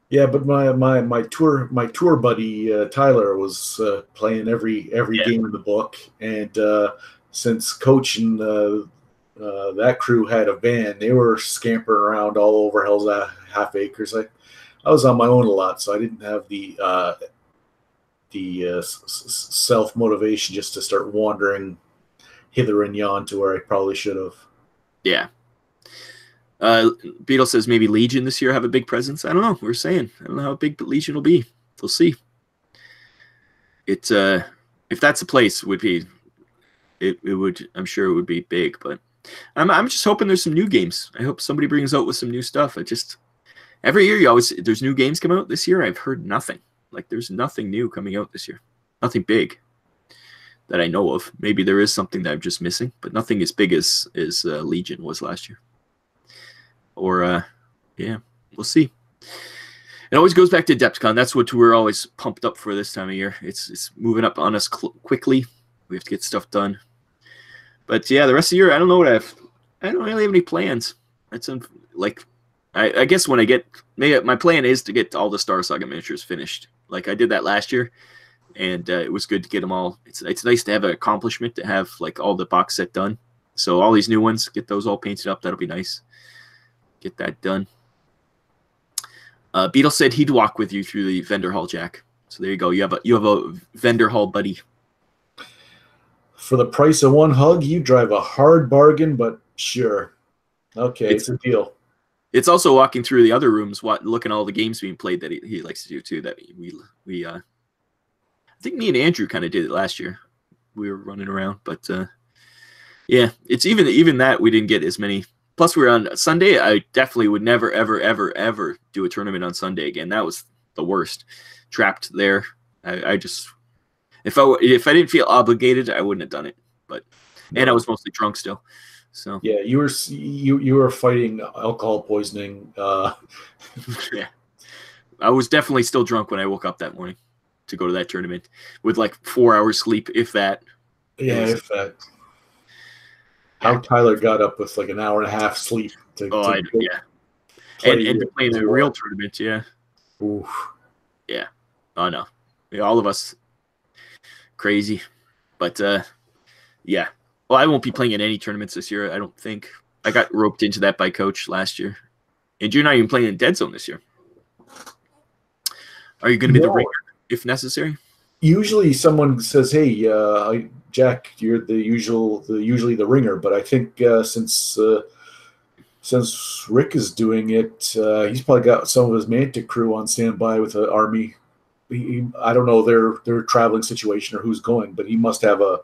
Yeah, but my tour buddy Tyler was playing every game in the book, and since Coach and that crew had a van, they were scampering around all over Hell's Half Acres. I was on my own a lot, so I didn't have the self motivation just to start wandering hither and yon to where I probably should have. Yeah. Beetle says maybe Legion this year have a big presence. I don't know. We're saying I don't know how big Legion will be. We'll see. It's if that's a place, it would be. It would. I'm sure it would be big, but I'm just hoping there's some new games. I hope somebody brings out with some new stuff. Every year there's new games come out. This year I've heard nothing. Like there's nothing new coming out this year. Nothing big that I know of. Maybe there is something that I'm just missing, but nothing as big as Legion was last year. Or yeah, we'll see. It always goes back to DepthCon. That's what we're always pumped up for this time of year. It's moving up on us quickly. We have to get stuff done. But yeah, the rest of the year, I don't know what I don't really have any plans. I guess when my plan is to get all the Star Saga miniatures finished. Like I did that last year, and it was good to get them all. It's nice to have an accomplishment to have like all the box set done. So all these new ones, get those all painted up. That'll be nice. Get that done. Beetle said he'd walk with you through the vendor hall, Jack. So there you go. You have a vendor hall buddy. For the price of one hug, you drive a hard bargain, but sure. Okay, it's a deal. It's also walking through the other rooms, looking at all the games being played that he likes to do too. That we I think me and Andrew kind of did it last year. We were running around, but yeah, it's even that we didn't get as many. Plus, we were on Sunday. I definitely would never, ever, ever, ever do a tournament on Sunday again. That was the worst. Trapped there. I just if I didn't feel obligated, I wouldn't have done it. But and I was mostly drunk still. So yeah, you were fighting alcohol poisoning. Yeah, I was definitely still drunk when I woke up that morning to go to that tournament with like 4 hours sleep, if that. Yeah, if that. How Tyler got up with like an hour and a half sleep to yeah, and to play in a real tournament, yeah. Oof. Yeah, oh no, yeah, all of us crazy, but yeah. Well, I won't be playing in any tournaments this year. I don't think. I got roped into that by Coach last year, and you're not even playing in Deadzone this year. Are you going to be the ringer if necessary? Usually, someone says, "Hey, Jack, you're usually the ringer," but I think since Rick is doing it, he's probably got some of his Mantic crew on standby with the army. I don't know their traveling situation or who's going, but he must have a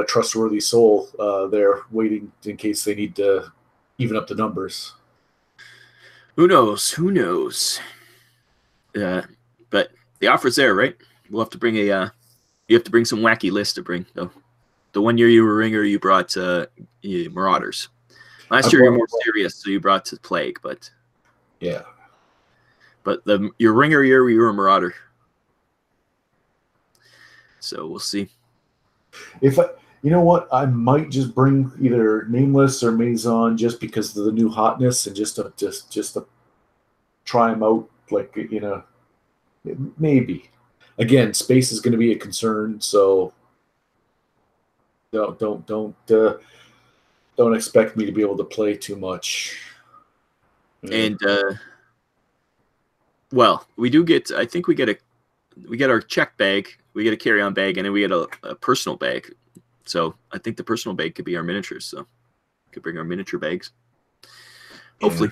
trustworthy soul there waiting in case they need to even up the numbers. Who knows? Who knows? But the offer's there, right? We'll have to bring you have to bring some wacky lists to bring though. The one year you were ringer, you brought Marauders. Last year you were more serious, so you brought the Plague, but yeah. But your ringer year, you were a Marauder. So we'll see. You know what, I might just bring either Nameless or Maison just because of the new hotness and just to try them out, like maybe. Again, space is going to be a concern, so don't expect me to be able to play too much. And well, we do get. I think we get our check bag, we get a carry-on bag, and then we get a personal bag. So I think the personal bag could be our miniatures. So we could bring our miniature bags. Hopefully.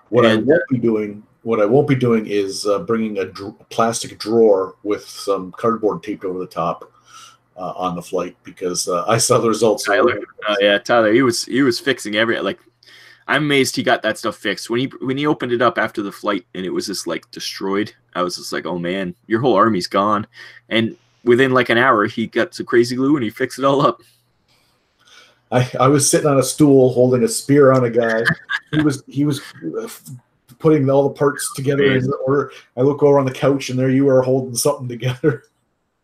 What I won't be doing is bringing a plastic drawer with some cardboard taped over the top on the flight because I saw the results. Tyler, Tyler, he was fixing I'm amazed he got that stuff fixed. When he opened it up after the flight and it was just like destroyed, I was just like, oh man, your whole army's gone. And within like an hour, he got some crazy glue and he fixed it all up. I was sitting on a stool holding a spear on a guy. He was putting all the parts together in order. I look over on the couch and there you are holding something together.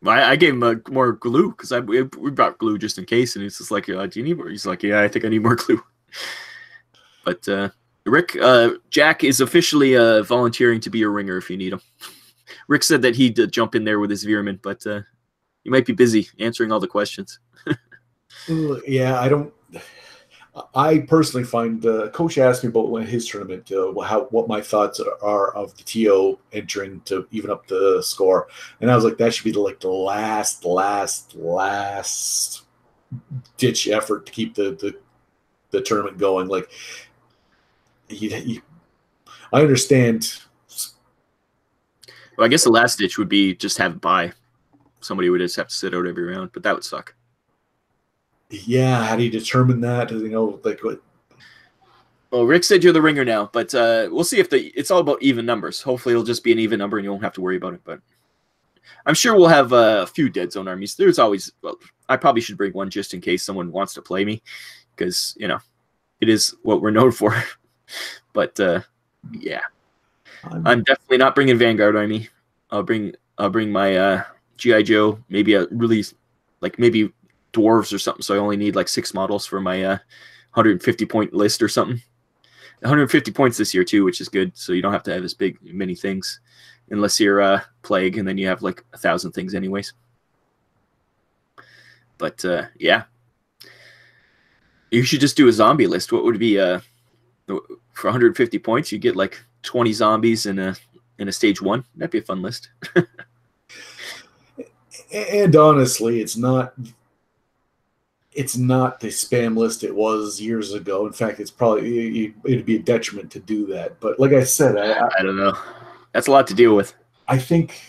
I gave him more glue because we brought glue just in case, and he's just like, "Do you need more?" He's like, "Yeah, I think I need more glue." But Rick, Jack is officially volunteering to be a ringer if you need him. Rick said that he'd jump in there with his Veerman, but he might be busy answering all the questions. Yeah, I personally find Coach asked me about his tournament, what my thoughts are of the TO entering to even up the score, and I was like, that should be the last ditch effort to keep the tournament going. Like, I understand. Well, I guess the last ditch would be just have it by. Somebody would just have to sit out every round, but that would suck. Yeah, how do you determine that? Like what? Well, Rick said you're the ringer now, but we'll see if it's all about even numbers. Hopefully, it'll just be an even number and you won't have to worry about it. But I'm sure we'll have a few Dead Zone armies. There's always. Well, I probably should bring one just in case someone wants to play me, because it is what we're known for. But yeah, I'm definitely not bringing Vanguard army. I'll bring my GI Joe. Maybe a really maybe dwarves or something. So I only need like 6 models for my 150 point list or something. 150 points this year too, which is good. So you don't have to have as many things, unless you're Plague, and then you have like 1,000 things anyways. But yeah, you should just do a zombie list. What would it be for 150 points? You get like 20 zombies in a stage 1. That'd be a fun list. And honestly, it's not the spam list it was years ago. In fact, it'd be a detriment to do that. But like I said, I don't know. That's a lot to deal with. I think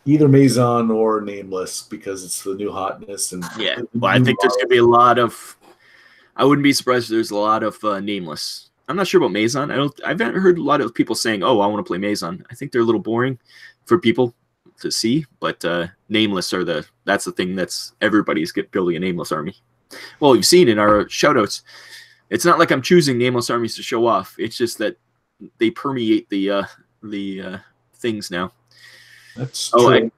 either Maison or Nameless, because it's the new hotness. And yeah, well, I think there's going to be a lot of. I wouldn't be surprised if there's a lot of Nameless. I'm not sure about Maison. I haven't heard a lot of people saying, "Oh, I want to play Maison." I think they're a little boring for people to see, but Nameless that's the thing that's everybody's building a Nameless army. Well, you've seen in our shoutouts, it's not like I'm choosing Nameless armies to show off. It's just that they permeate the things now. That's true.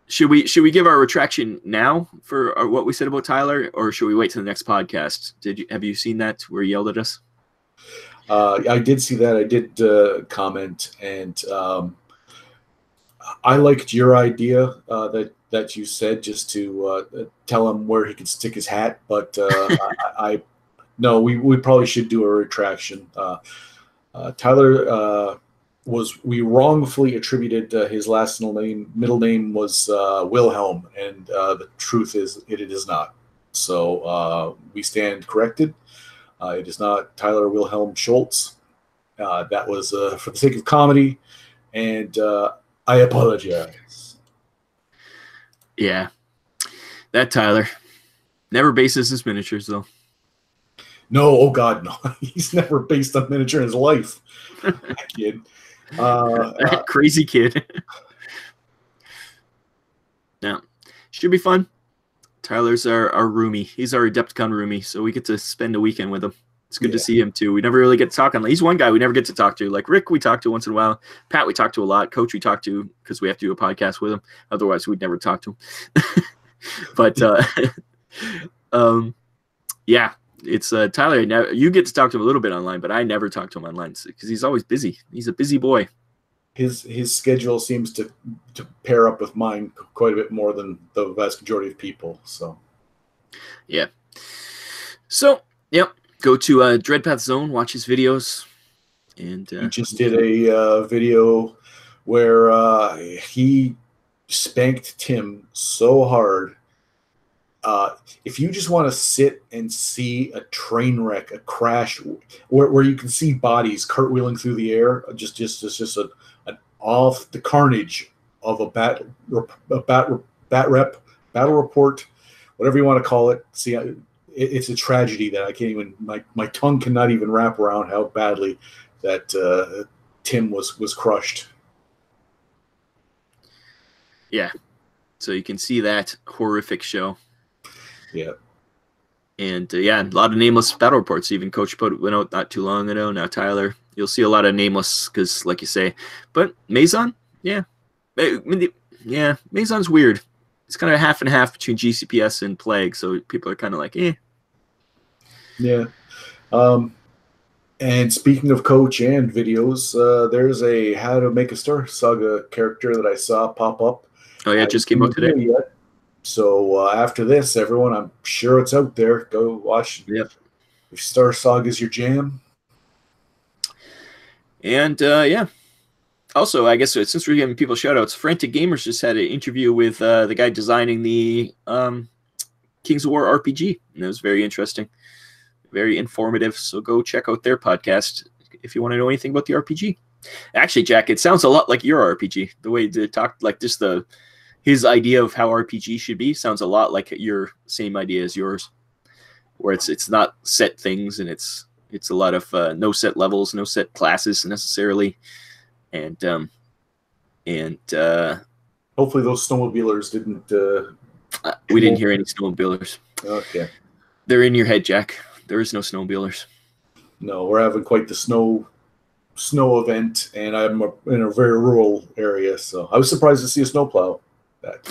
Should we give our retraction now for what we said about Tyler, or should we wait till the next podcast? Have you seen that where he yelled at us? I did see that. I did comment, and I liked your idea that you said, just to tell him where he could stick his hat. But no, we probably should do a retraction. Tyler we wrongfully attributed his last middle name was Wilhelm, and the truth is it is not. So we stand corrected. It is not Tyler Wilhelm Schultz. That was for the sake of comedy, and I apologize. Yeah, that Tyler never bases his miniatures though. No, oh God, no. He's never based on miniature in his life. That kid. That crazy kid. Yeah, should be fun. Tyler's our roomie. He's our Adepticon roomie, so we get to spend a weekend with him. It's good to see him too. We never really get to talk on. He's one guy we never get to talk to. Like Rick, we talk to once in a while. Pat, we talk to a lot. Coach, we talk to because we have to do a podcast with him. Otherwise, we'd never talk to him. But yeah, it's Tyler. Now you get to talk to him a little bit online, but I never talk to him online because he's always busy. He's a busy boy. His schedule seems to pair up with mine quite a bit more than the vast majority of people. So yeah. So yep. Go to Dreadpath Zone, watch his videos, and he just did a video where he spanked Tim so hard. If you just want to sit and see a train wreck, a crash, where you can see bodies cartwheeling through the air, just an off the carnage of a battle report, whatever you want to call it. See. It's a tragedy that I can't even my tongue cannot even wrap around how badly that Tim was crushed. Yeah. So you can see that horrific show. Yeah. And yeah, a lot of nameless battle reports. Even Coach went out not too long ago. Now Tyler, you'll see a lot of nameless because, like you say, but Maison, yeah, yeah, Maison's weird. It's kind of half and half between GCPS and Plague, so people are kind of like, eh. Yeah. And speaking of Coach and videos, there's a How to Make a Star Saga character that I saw pop up. Oh yeah, it just came out today. Yet. So after this, everyone, I'm sure it's out there. Go watch. Yep. If Star Saga is your jam. And yeah. Also, I guess since we're giving people shout outs, Frantic Gamers just had an interview with the guy designing the Kings of War RPG, and it was very interesting, very informative. So go check out their podcast if you want to know anything about the RPG. Actually, Jack, it sounds a lot like your RPG. The way they talked, like just his idea of how RPG should be, sounds a lot like your same idea as yours, where it's not set things and it's a lot of no set levels, no set classes necessarily. And hopefully those snowmobilers didn't. We didn't hear any snowmobilers. Okay. They're in your head, Jack. There is no snowmobilers. No, we're having quite the snow event, and I'm in a very rural area, so I was surprised to see a snowplow.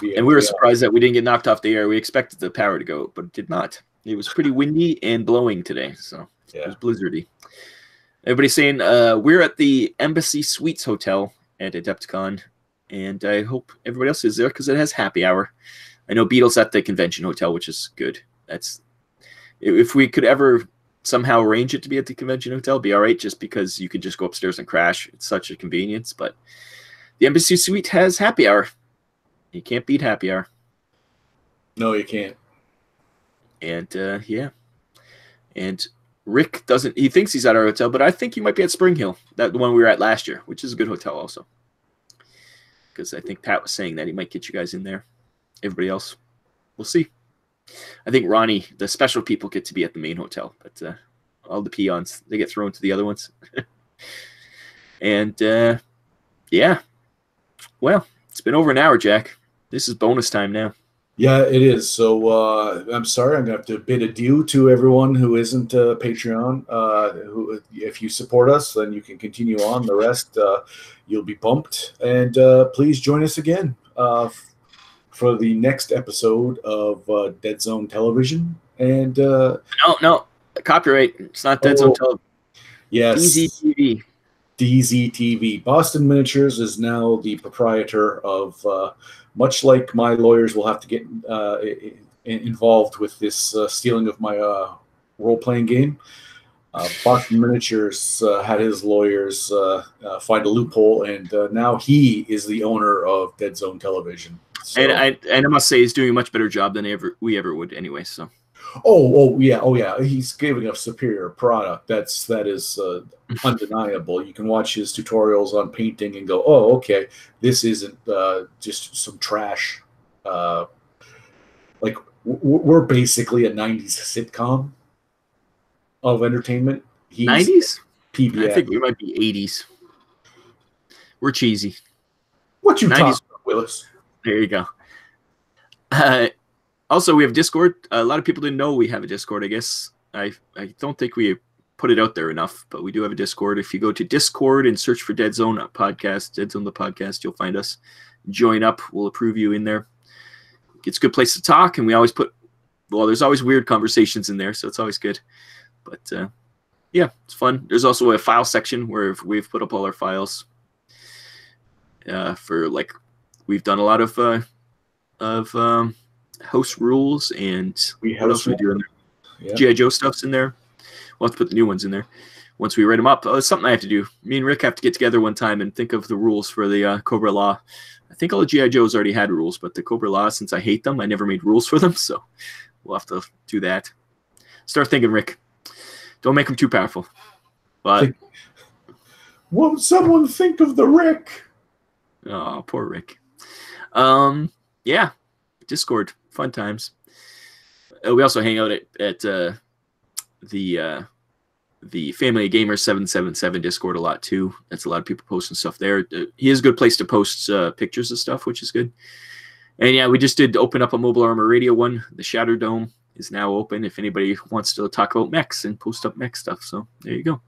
And we were surprised that we didn't get knocked off the air. We expected the power to go, but it did not. It was pretty windy and blowing today, so it was blizzardy. Everybody's saying we're at the Embassy Suites Hotel at Adepticon, and I hope everybody else is there because it has happy hour. I know Beatles at the convention hotel, which is good. That's if we could ever somehow arrange it to be at the convention hotel, it'd be all right, just because you could just go upstairs and crash. It's such a convenience, but the Embassy Suite has happy hour. You can't beat happy hour. No, you can't. And yeah. And Rick doesn't, he thinks he's at our hotel, but I think he might be at Spring Hill, that the one we were at last year, which is a good hotel also. Because I think Pat was saying that he might get you guys in there. Everybody else, we'll see. I think Ronnie, the special people, get to be at the main hotel, but all the peons, they get thrown to the other ones. And yeah, well, it's been over an hour, Jack. This is bonus time now. Yeah, it is. So I'm sorry, I'm going to have to bid adieu to everyone who isn't Patreon. Who, if you support us, then you can continue on. The rest, you'll be bumped. And please join us again for the next episode of Deadzone Television. And no, copyright. It's not Deadzone Television. Yes, DZtv. DZtv. Boston Miniatures is now the proprietor of. Much like my lawyers will have to get involved with this stealing of my role-playing game, Boston Miniatures had his lawyers find a loophole, and now he is the owner of Deadzone Television. So, and I must say, he's doing a much better job than we ever would anyway. So. Oh yeah. He's giving a superior product. That is undeniable. You can watch his tutorials on painting and go, oh, okay, this isn't just some trash. Like we're basically a '90s sitcom of entertainment. 90s? PBS. I think we might be 80s. We're cheesy. What you 90s talking about, Willis? There you go. Also, we have Discord. A lot of people didn't know we have a Discord, I guess. I don't think we put it out there enough, but we do have a Discord. If you go to Discord and search for Deadzone Podcast, Deadzone the Podcast, you'll find us. Join up. We'll approve you in there. It's a good place to talk, and we always there's always weird conversations in there, so it's always good. But, yeah, it's fun. There's also a file section where we've put up all our files for, like, we've done a lot of house rules, and what else we do in there? Yeah. G.I. Joe stuff's in there. We'll have to put the new ones in there once we write them up. It's something I have to do. Me and Rick have to get together one time and think of the rules for the Cobra Law. I think all the G.I. Joes already had rules, but the Cobra Law, since I hate them, I never made rules for them, so we'll have to do that. Start thinking, Rick. Don't make them too powerful. But won't someone think of the Rick? Oh, poor Rick. Yeah, Discord, fun times. We also hang out at the the Family Gamer 777 Discord a lot too. That's a lot of people posting stuff there. He is a good place to post pictures of stuff, which is good. And yeah, we just did open up a Mobile Armor Radio one. The Shatter Dome is now open if anybody wants to talk about mechs and post up mech stuff. So there you go.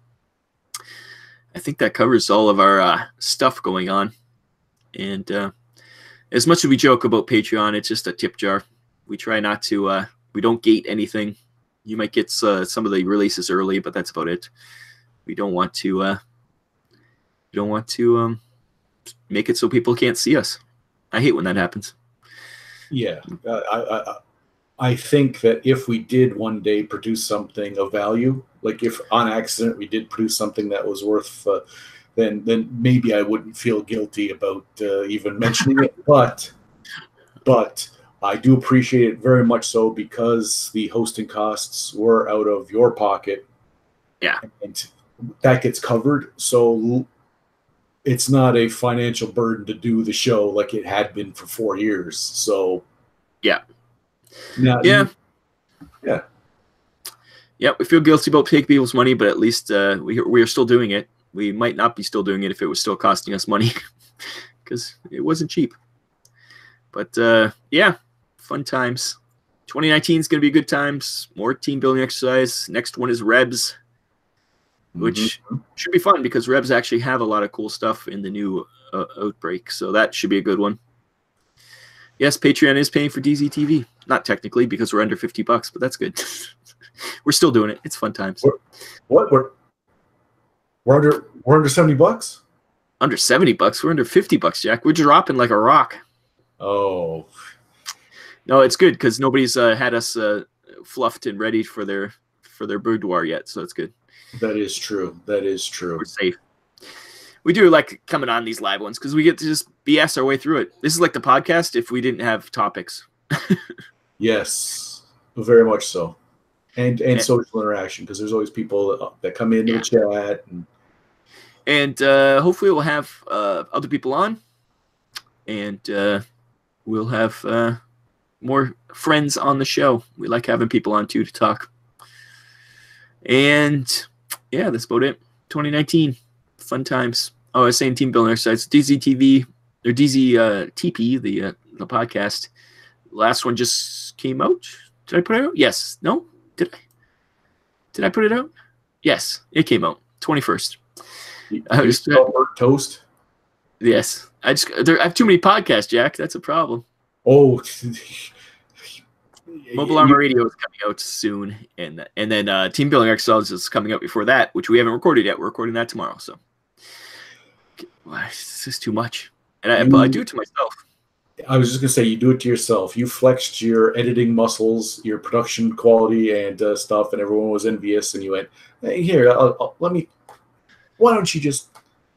I think that covers all of our stuff going on. And as much as we joke about Patreon, it's just a tip jar. We try not to, we don't gate anything. You might get some of the releases early, but that's about it. We don't want to make it so people can't see us. I hate when that happens. Yeah, I think that if we did one day produce something of value, like if on accident we did produce something that was worth, then maybe I wouldn't feel guilty about even mentioning it. But I do appreciate it very much so because the hosting costs were out of your pocket. Yeah, and that gets covered. So it's not a financial burden to do the show like it had been for 4 years. So yeah. Yeah. We feel guilty about taking people's money, but at least we are still doing it. We might not be still doing it if it was still costing us money because it wasn't cheap. But yeah, fun times. 2019 is going to be good times. More team building exercise. Next one is Rebs, which should be fun because Rebs actually have a lot of cool stuff in the new Outbreak. So that should be a good one. Yes, Patreon is paying for DZtv. Not technically because we're under $50, but that's good. We're still doing it. It's fun times. We're under $70? Under $70? We're under $50, Jack. We're dropping like a rock. Oh. No, it's good because nobody's had us fluffed and ready for their boudoir yet, so it's good. That is true. We're safe. We do like coming on these live ones because we get to just BS our way through it. This is like the podcast if we didn't have topics. Yes, very much so. And social interaction because there's always people that come into the chat. And hopefully we'll have other people on. And we'll have more friends on the show. We like having people on too to talk. And yeah, that's about it. 2019. Fun times. Oh, I was saying team building exercise. DZtv or DZTP, the podcast. Last one just came out. Did I put it out? Yes. No? Did I? Did I put it out? Yes, it came out 21st. I just toast. Yes, I have too many podcasts, Jack. That's a problem. Oh, Mobile Armor Radio is coming out soon, and then Team Building Exercise is coming out before that, which we haven't recorded yet. We're recording that tomorrow, so this is too much, and I do it to myself. I was just gonna say, you do it to yourself. You flexed your editing muscles, your production quality, and stuff, and everyone was envious. And you went, "Hey, here, let me. Why don't you just?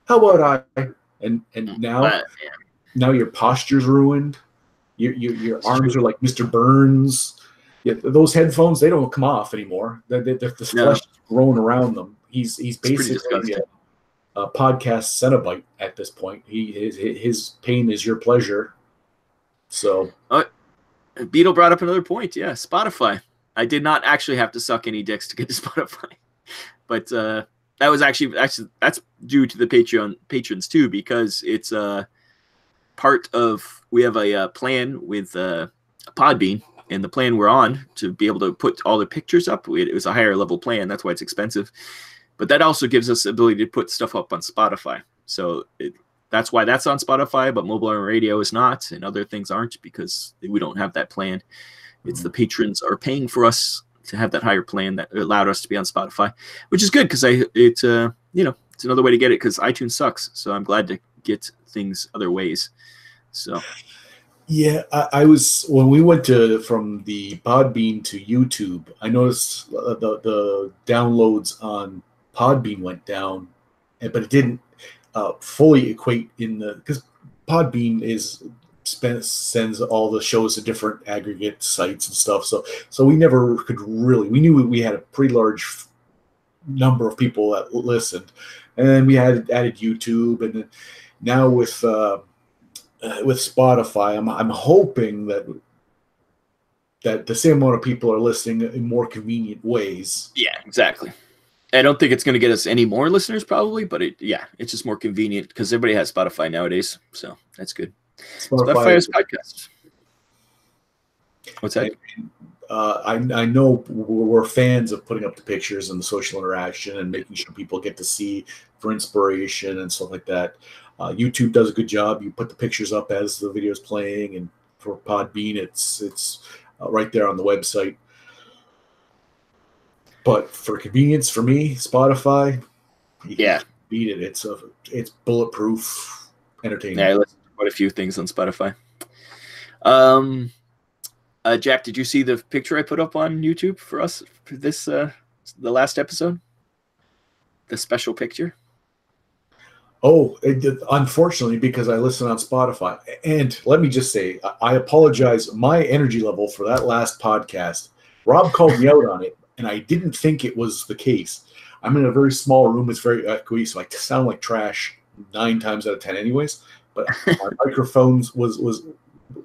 How about I?" And now your posture's ruined. Your arms are like Mr. Burns. Yeah, those headphones, they don't come off anymore. The flesh is growing around them. He's basically a podcast Cenobite at this point. His pain is your pleasure. So Beetle brought up another point. Yeah, Spotify. I did not actually have to suck any dicks to get to Spotify, but that was actually that's due to the patrons too, because it's part of, we have a plan with Podbean, and the plan we're on to be able to put all the pictures up. It was a higher level plan. That's why it's expensive. But that also gives us the ability to put stuff up on Spotify. So that's why that's on Spotify, but Mobile Armor Radio is not, and other things aren't because we don't have that plan. It's the patrons are paying for us to have that higher plan that allowed us to be on Spotify, which is good because it's another way to get it because iTunes sucks. So I'm glad to get things other ways. So. Yeah, I was, when we went from the Podbean to YouTube, I noticed the downloads on Podbean went down, but it didn't fully equate because Podbean sends all the shows to different aggregate sites and stuff. So we never could really, we knew we had a pretty large number of people that listened, and then we had added YouTube, and then now with Spotify, I'm hoping that the same amount of people are listening in more convenient ways. Yeah, exactly. I don't think it's going to get us any more listeners probably, but it's just more convenient because everybody has Spotify nowadays. So that's good. Spotify has podcasts. What's that? I know we're fans of putting up the pictures and the social interaction and making sure people get to see for inspiration and stuff like that. YouTube does a good job. You put the pictures up as the video is playing, and for Podbean, it's right there on the website. But for convenience, for me, Spotify, beat it. It's bulletproof entertainment. Yeah, I listen to quite a few things on Spotify. Jack, did you see the picture I put up on YouTube for us for this the last episode? The special picture? Oh, unfortunately, because I listen on Spotify. And let me just say, I apologize. My energy level for that last podcast, Rob called me out on it, and I didn't think it was the case. I'm in a very small room. It's very echoey, so I sound like trash 9 times out of 10 anyways. But my microphones was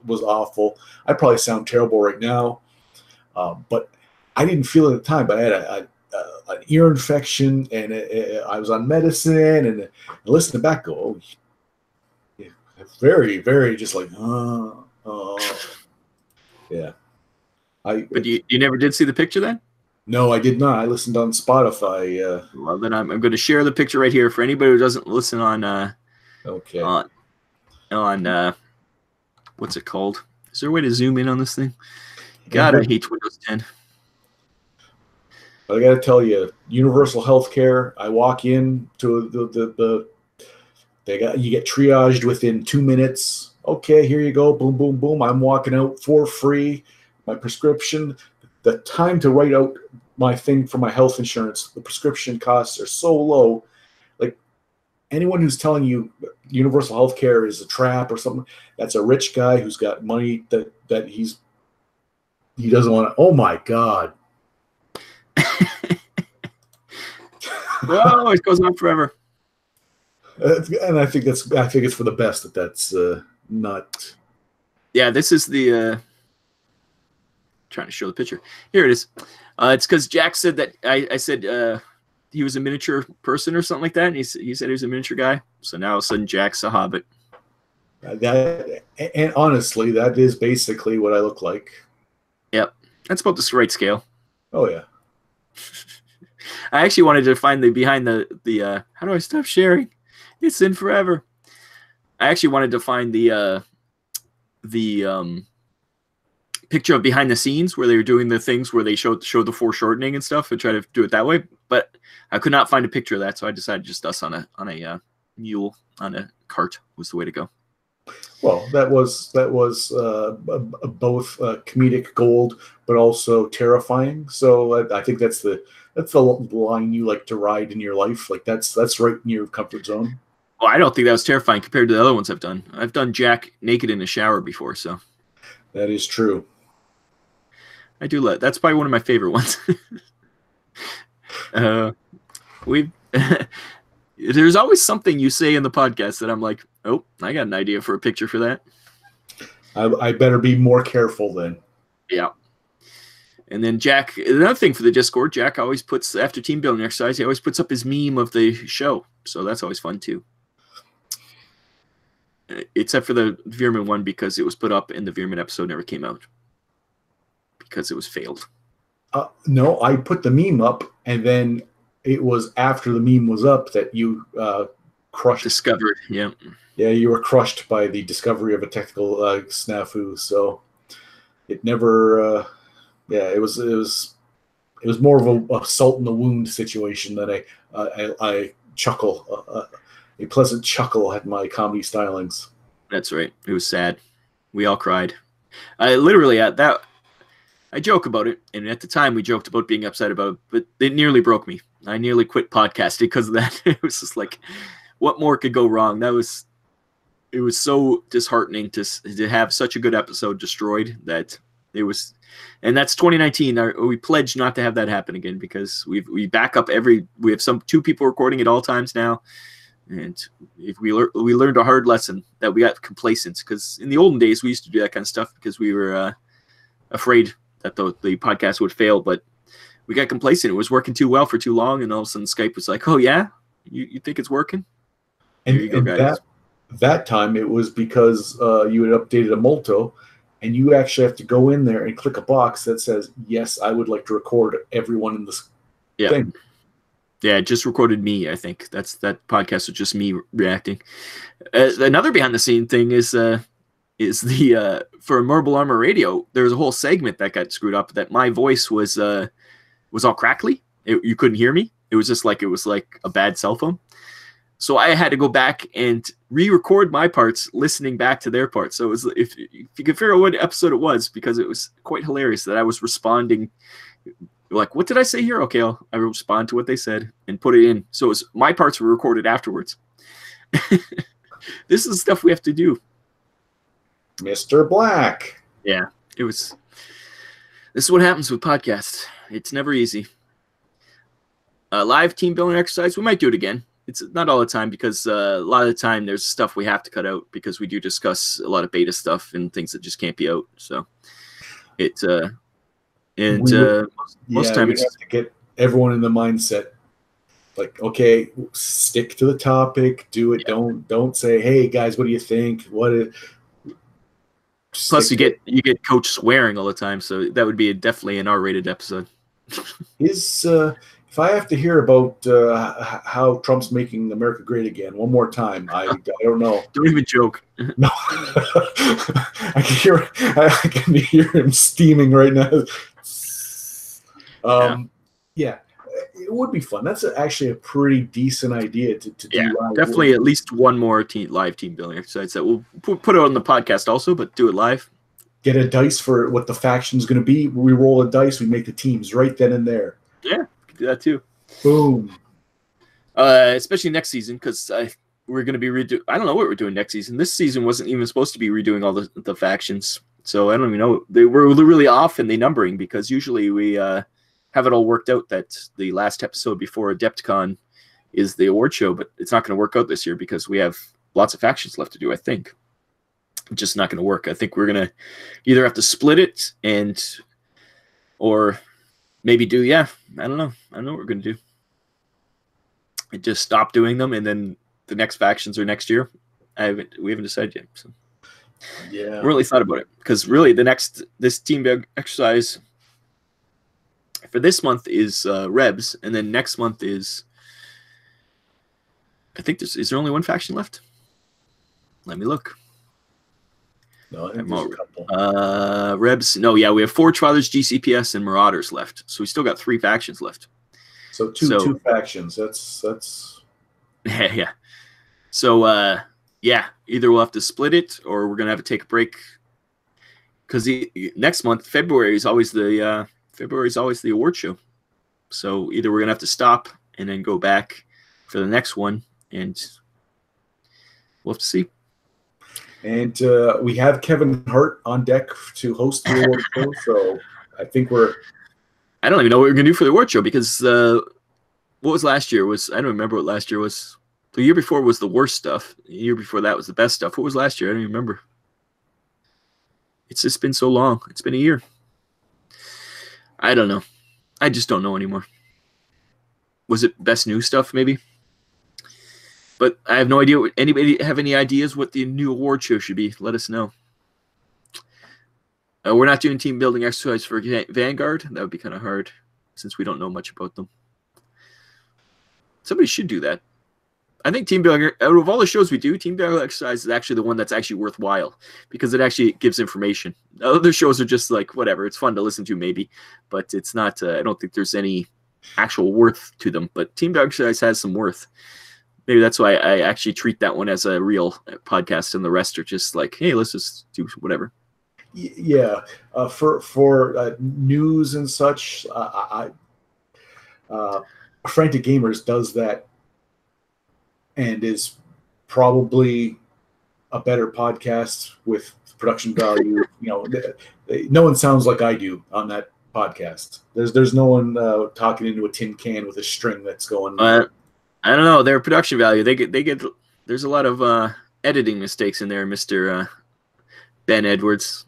awful. I probably sound terrible right now. But I didn't feel it at the time, but I had an ear infection, and I was on medicine, and listening back, go, yeah, very, very just like, yeah. But you never did see the picture then? No, I did not. I listened on Spotify. Well, then I'm going to share the picture right here for anybody who doesn't listen on. Okay. On what's it called? Is there a way to zoom in on this thing? God, I hate Windows 10. I got to tell you, universal healthcare. I walk in to you get triaged within 2 minutes. Okay, here you go. Boom, boom, boom. I'm walking out for free. My prescription. The time to write out my thing for my health insurance, the prescription costs are so low. Like, anyone who's telling you universal healthcare is a trap or something, that's a rich guy who's got money that he doesn't want to. Oh my God. Well, it goes on forever. And I think it's for the best that's not. Yeah, this is the trying to show the picture. Here it is. It's because Jack said that I said he was a miniature person or something like that, and he said he was a miniature guy. So now all of a sudden Jack's a hobbit. And honestly, that is basically what I look like. Yep, that's about the right scale. Oh yeah. I actually wanted to find the behind the how do I stop sharing? It's in forever. I actually wanted to find the picture of behind the scenes where they were doing the things where they showed the foreshortening and stuff and try to do it that way, but I could not find a picture of that, so I decided just us on a mule on a cart was the way to go. Well, that was both comedic gold, but also terrifying. So I think that's the line you like to ride in your life. Like that's right in your comfort zone. Well, I don't think that was terrifying compared to the other ones I've done. I've done Jack naked in a shower before, so that is true. I do that's probably one of my favorite ones. There's always something you say in the podcast that I'm like, oh, I got an idea for a picture for that. I better be more careful then. Yeah. And then Jack, another thing for the Discord, Jack always puts, after team building exercise, he always puts up his meme of the show. So that's always fun too. Except for the Veerman one, because it was put up and the Veerman episode never came out. Because it was failed. No, I put the meme up, and then it was after the meme was up that you crushed. Discovered, yeah. Yeah, you were crushed by the discovery of a technical snafu. So it never. It was more of a salt in the wound situation that I chuckle, a pleasant chuckle at my comedy stylings. That's right. It was sad. We all cried. I literally at that. I joke about it, and at the time we joked about being upset about it, but it nearly broke me. I nearly quit podcasting because of that. It was just like, what more could go wrong? It was so disheartening to have such a good episode destroyed that it was, and that's 2019. We pledged not to have that happen again because we back up we have 2 people recording at all times now, and if we learned a hard lesson that we got complacent because in the olden days we used to do that kind of stuff because we were afraid that the podcast would fail, but we got complacent. It was working too well for too long, and all of a sudden Skype was like, "Oh yeah, you think it's working? Here you go, guys." That time it was because you had updated a Molto, and you actually have to go in there and click a box that says, "Yes, I would like to record everyone in this thing." Yeah, it just recorded me. I think that podcast was just me reacting. Another behind the scene thing is the for Mobile Armor Radio, there was a whole segment that got screwed up. That my voice was all crackly. You couldn't hear me. It was like a bad cell phone. So I had to go back and re-record my parts, listening back to their parts. So it was, if you could figure out what episode it was, because it was quite hilarious that I was responding. Like, what did I say here? Okay, I respond to what they said and put it in. So my parts were recorded afterwards. This is stuff we have to do. Mr. Black. Yeah, this is what happens with podcasts. It's never easy. Live team building exercise, we might do it again. It's not all the time, because a lot of the time there's stuff we have to cut out, because we do discuss a lot of beta stuff and things that just can't be out. So most time we have to get everyone in the mindset, like, okay, stick to the topic, do it. Yeah. Don't say, hey guys, what do you think? Plus you get coach swearing all the time, so that would be definitely an R-rated episode. If I have to hear about how Trump's making America great again one more time, I don't know. Don't even joke. No, I can hear him steaming right now. Yeah, it would be fun. That's actually a pretty decent idea to do. Yeah, definitely at least one more live team building exercise that we'll put it on the podcast also, but do it live. Get a dice for what the faction's going to be. We roll a dice. We make the teams right then and there. Yeah, do that too. Boom. Especially next season, because we're going to be I don't know what we're doing next season. This season wasn't even supposed to be redoing all the factions, so I don't even know. They were really off in the numbering, because usually we have it all worked out that the last episode before Adepticon is the award show, but it's not going to work out this year because we have lots of factions left to do, I think. It's just not going to work. I think we're going to either have to split it or maybe do, I don't know. I don't know what we're going to do. And just stop doing them, and then the next factions are next year. We haven't decided yet. So. Yeah. I really thought about it, because really this team build exercise for this month is Rebs, and then next month is, I think is there only one faction left? Let me look. No, I think there's a couple. Rebs. No, yeah, we have Forge Fathers, GCPS, and Marauders left. So we still got 3 factions left. So two factions. That's yeah. So either we'll have to split it, or we're gonna have to take a break, because next month, February is always the award show. So either we're gonna have to stop and then go back for the next one, and we'll have to see. And we have Kevin Hart on deck to host the award show, so I think I don't even know what we're gonna do for the award show, because what was last year? I don't remember what last year was. The year before was the worst stuff. The year before that was the best stuff. What was last year? I don't even remember. It's just been so long. It's been a year. I don't know. I just don't know anymore. Was it best new stuff, maybe? But I have no idea. Anybody have any ideas what the new award show should be? Let us know. We're not doing team building exercise for Vanguard. That would be kind of hard, since we don't know much about them. Somebody should do that. I think team building, out of all the shows we do, team building exercise is actually the one that's actually worthwhile, because it actually gives information. Other shows are just like, whatever, it's fun to listen to maybe, but it's not, I don't think there's any actual worth to them. But team building exercise has some worth. Maybe that's why I actually treat that one as a real podcast, and the rest are just like, hey, let's just do whatever. Yeah. For news and such, Frantic Gamers does that, and is probably a better podcast with production value. No one sounds like I do on that podcast. There's no one talking into a tin can with a string that's going. I don't know. Their production value, they get. There's a lot of editing mistakes in there, Mr. Ben Edwards.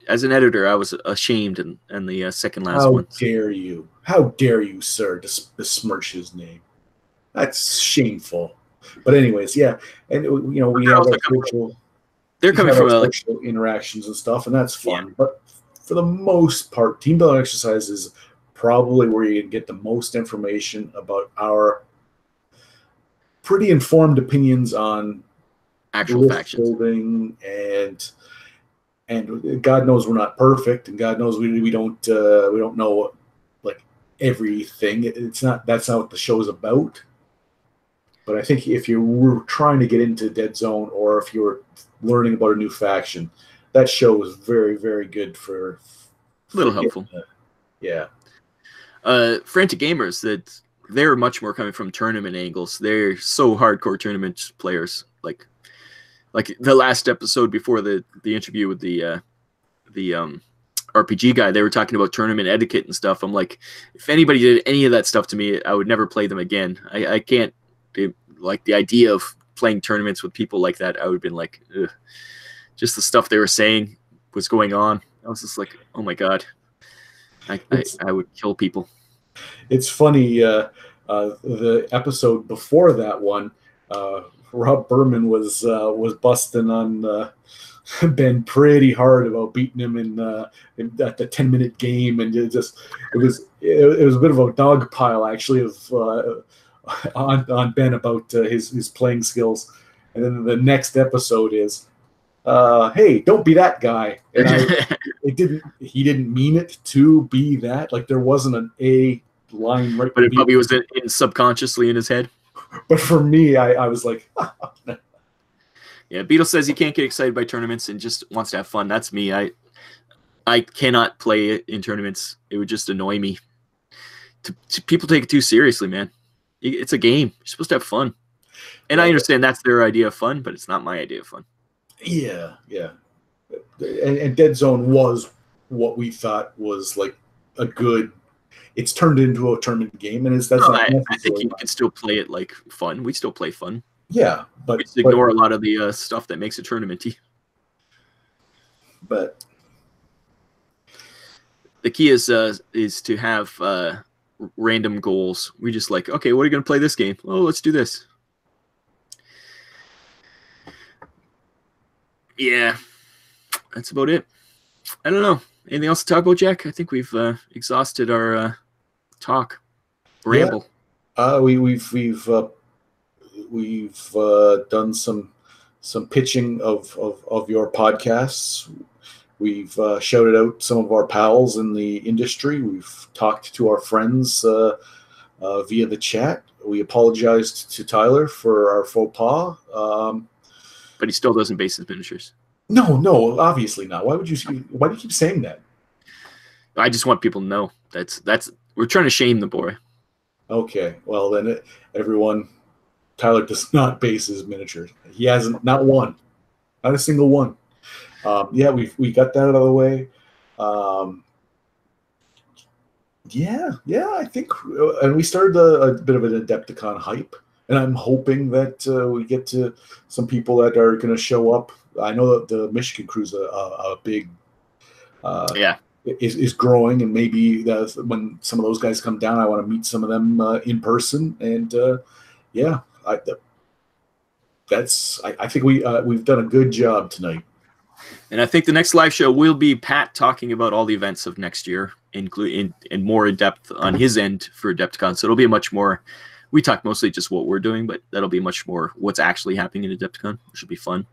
As an editor, I was ashamed in the second last one. How dare you? How dare you, sir, besmirch his name? That's shameful. But anyways, yeah, and we have our social. They're coming from social interactions and stuff, and that's fun. Yeah. But for the most part, team building exercise is probably where you can get the most information about our pretty informed opinions on actual factions building, and God knows we're not perfect, and God knows we don't know like everything. That's not what the show is about. But I think if you were trying to get into Deadzone, or if you were learning about a new faction, that show is very, very good for a little helpful. Yeah. Frantic Gamers, they're much more coming from tournament angles. They're so hardcore tournament players. Like the last episode before the interview with the RPG guy, they were talking about tournament etiquette and stuff. I'm like, if anybody did any of that stuff to me, I would never play them again. I can't. Like the idea of playing tournaments with people like that, I would have been like, ugh. Just the stuff they were saying was going on. I was just like, oh my God, I would kill people. It's funny. The episode before that one, Rob Berman was busting on Ben pretty hard about beating him in at the 10-minute game, and it was a bit of a dog pile actually of. On Ben about his playing skills, and then the next episode is, "Hey, don't be that guy." And he didn't mean it to be that. Like there wasn't an A line right. But it probably was in subconsciously in his head. But for me, I was like, yeah. Beetle says he can't get excited by tournaments and just wants to have fun. That's me. I cannot play in tournaments. It would just annoy me. People take it too seriously, man. It's a game. You're supposed to have fun. And I understand that's their idea of fun, but it's not my idea of fun. Yeah, yeah. And Deadzone was what we thought was like a good. It's turned into a tournament game, and I think you can still play it like fun. We still play fun. Yeah, but we just ignore a lot of the stuff that makes it tournamenty. But the key is to have random goals. We just like, okay, what are you going to play this game? Oh, let's do this. Yeah, that's about it. I don't know. Anything else to talk about, Jack? I think we've exhausted our ramble. Yeah. We've done some pitching of your podcasts. We've shouted out some of our pals in the industry. We've talked to our friends via the chat. We apologized to Tyler for our faux pas. But he still doesn't base his miniatures. No, obviously not. Why do you keep saying that? I just want people to know that's we're trying to shame the boy. Okay, well then everyone, Tyler does not base his miniatures. He hasn't, not one, not a single one. Yeah, we got that out of the way. Yeah, I think, and we started a bit of an Adepticon hype, and I'm hoping that we get to some people that are going to show up. I know that the Michigan crew's a big, is growing, and maybe when some of those guys come down, I want to meet some of them in person, and I think we've done a good job tonight. And I think the next live show will be Pat talking about all the events of next year, including in more in depth on his end for Adepticon. So it'll be much more. We talk mostly just what we're doing, but that'll be much more what's actually happening in Adepticon, which will be fun.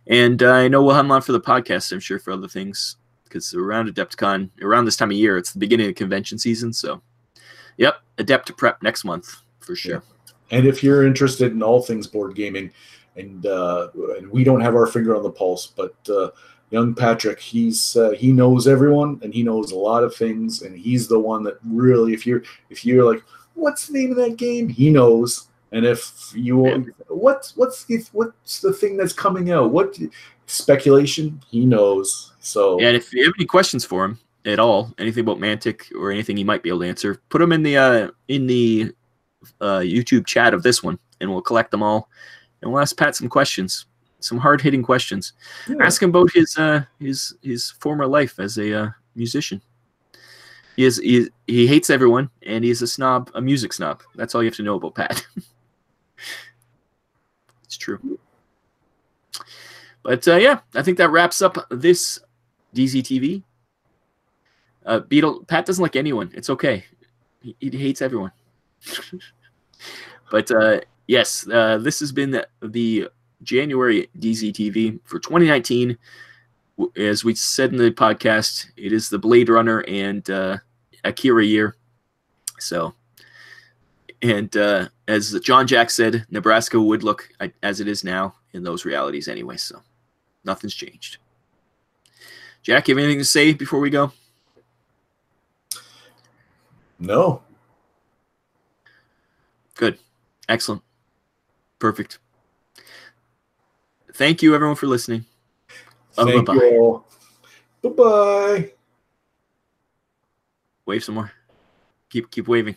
And I know we'll have him on for the podcast, I'm sure, for other things, because around Adepticon, around this time of year, it's the beginning of convention season. So, yep, Adept Prep next month for sure. Yeah. And if you're interested in all things board gaming, and we don't have our finger on the pulse, but young Patrick, he knows everyone, and he knows a lot of things, and he's the one that really, if you're like, what's the name of that game, he knows. And if you what's the thing that's coming out, what speculation, he knows. So and if you have any questions for him at all, anything about Mantic or anything he might be able to answer, put them in the YouTube chat of this one, and we'll collect them all. And we'll ask Pat some questions. some hard-hitting questions. Yeah. Ask him about his former life as a musician. He hates everyone, and he's a snob, a music snob. That's all you have to know about Pat. It's true. But yeah, I think that wraps up this DZtv. Beetle, Pat doesn't like anyone. It's okay. He hates everyone. But yes, this has been the January DZtv for 2019. As we said in the podcast, it is the Blade Runner and Akira year. So, and as John Jack said, Nebraska would look as it is now in those realities anyway. So, nothing's changed. Jack, you have anything to say before we go? No. Good. Excellent. Perfect. Thank you, everyone, for listening. Thank Bye-bye. you all. Bye-bye. Wave some more. Keep waving.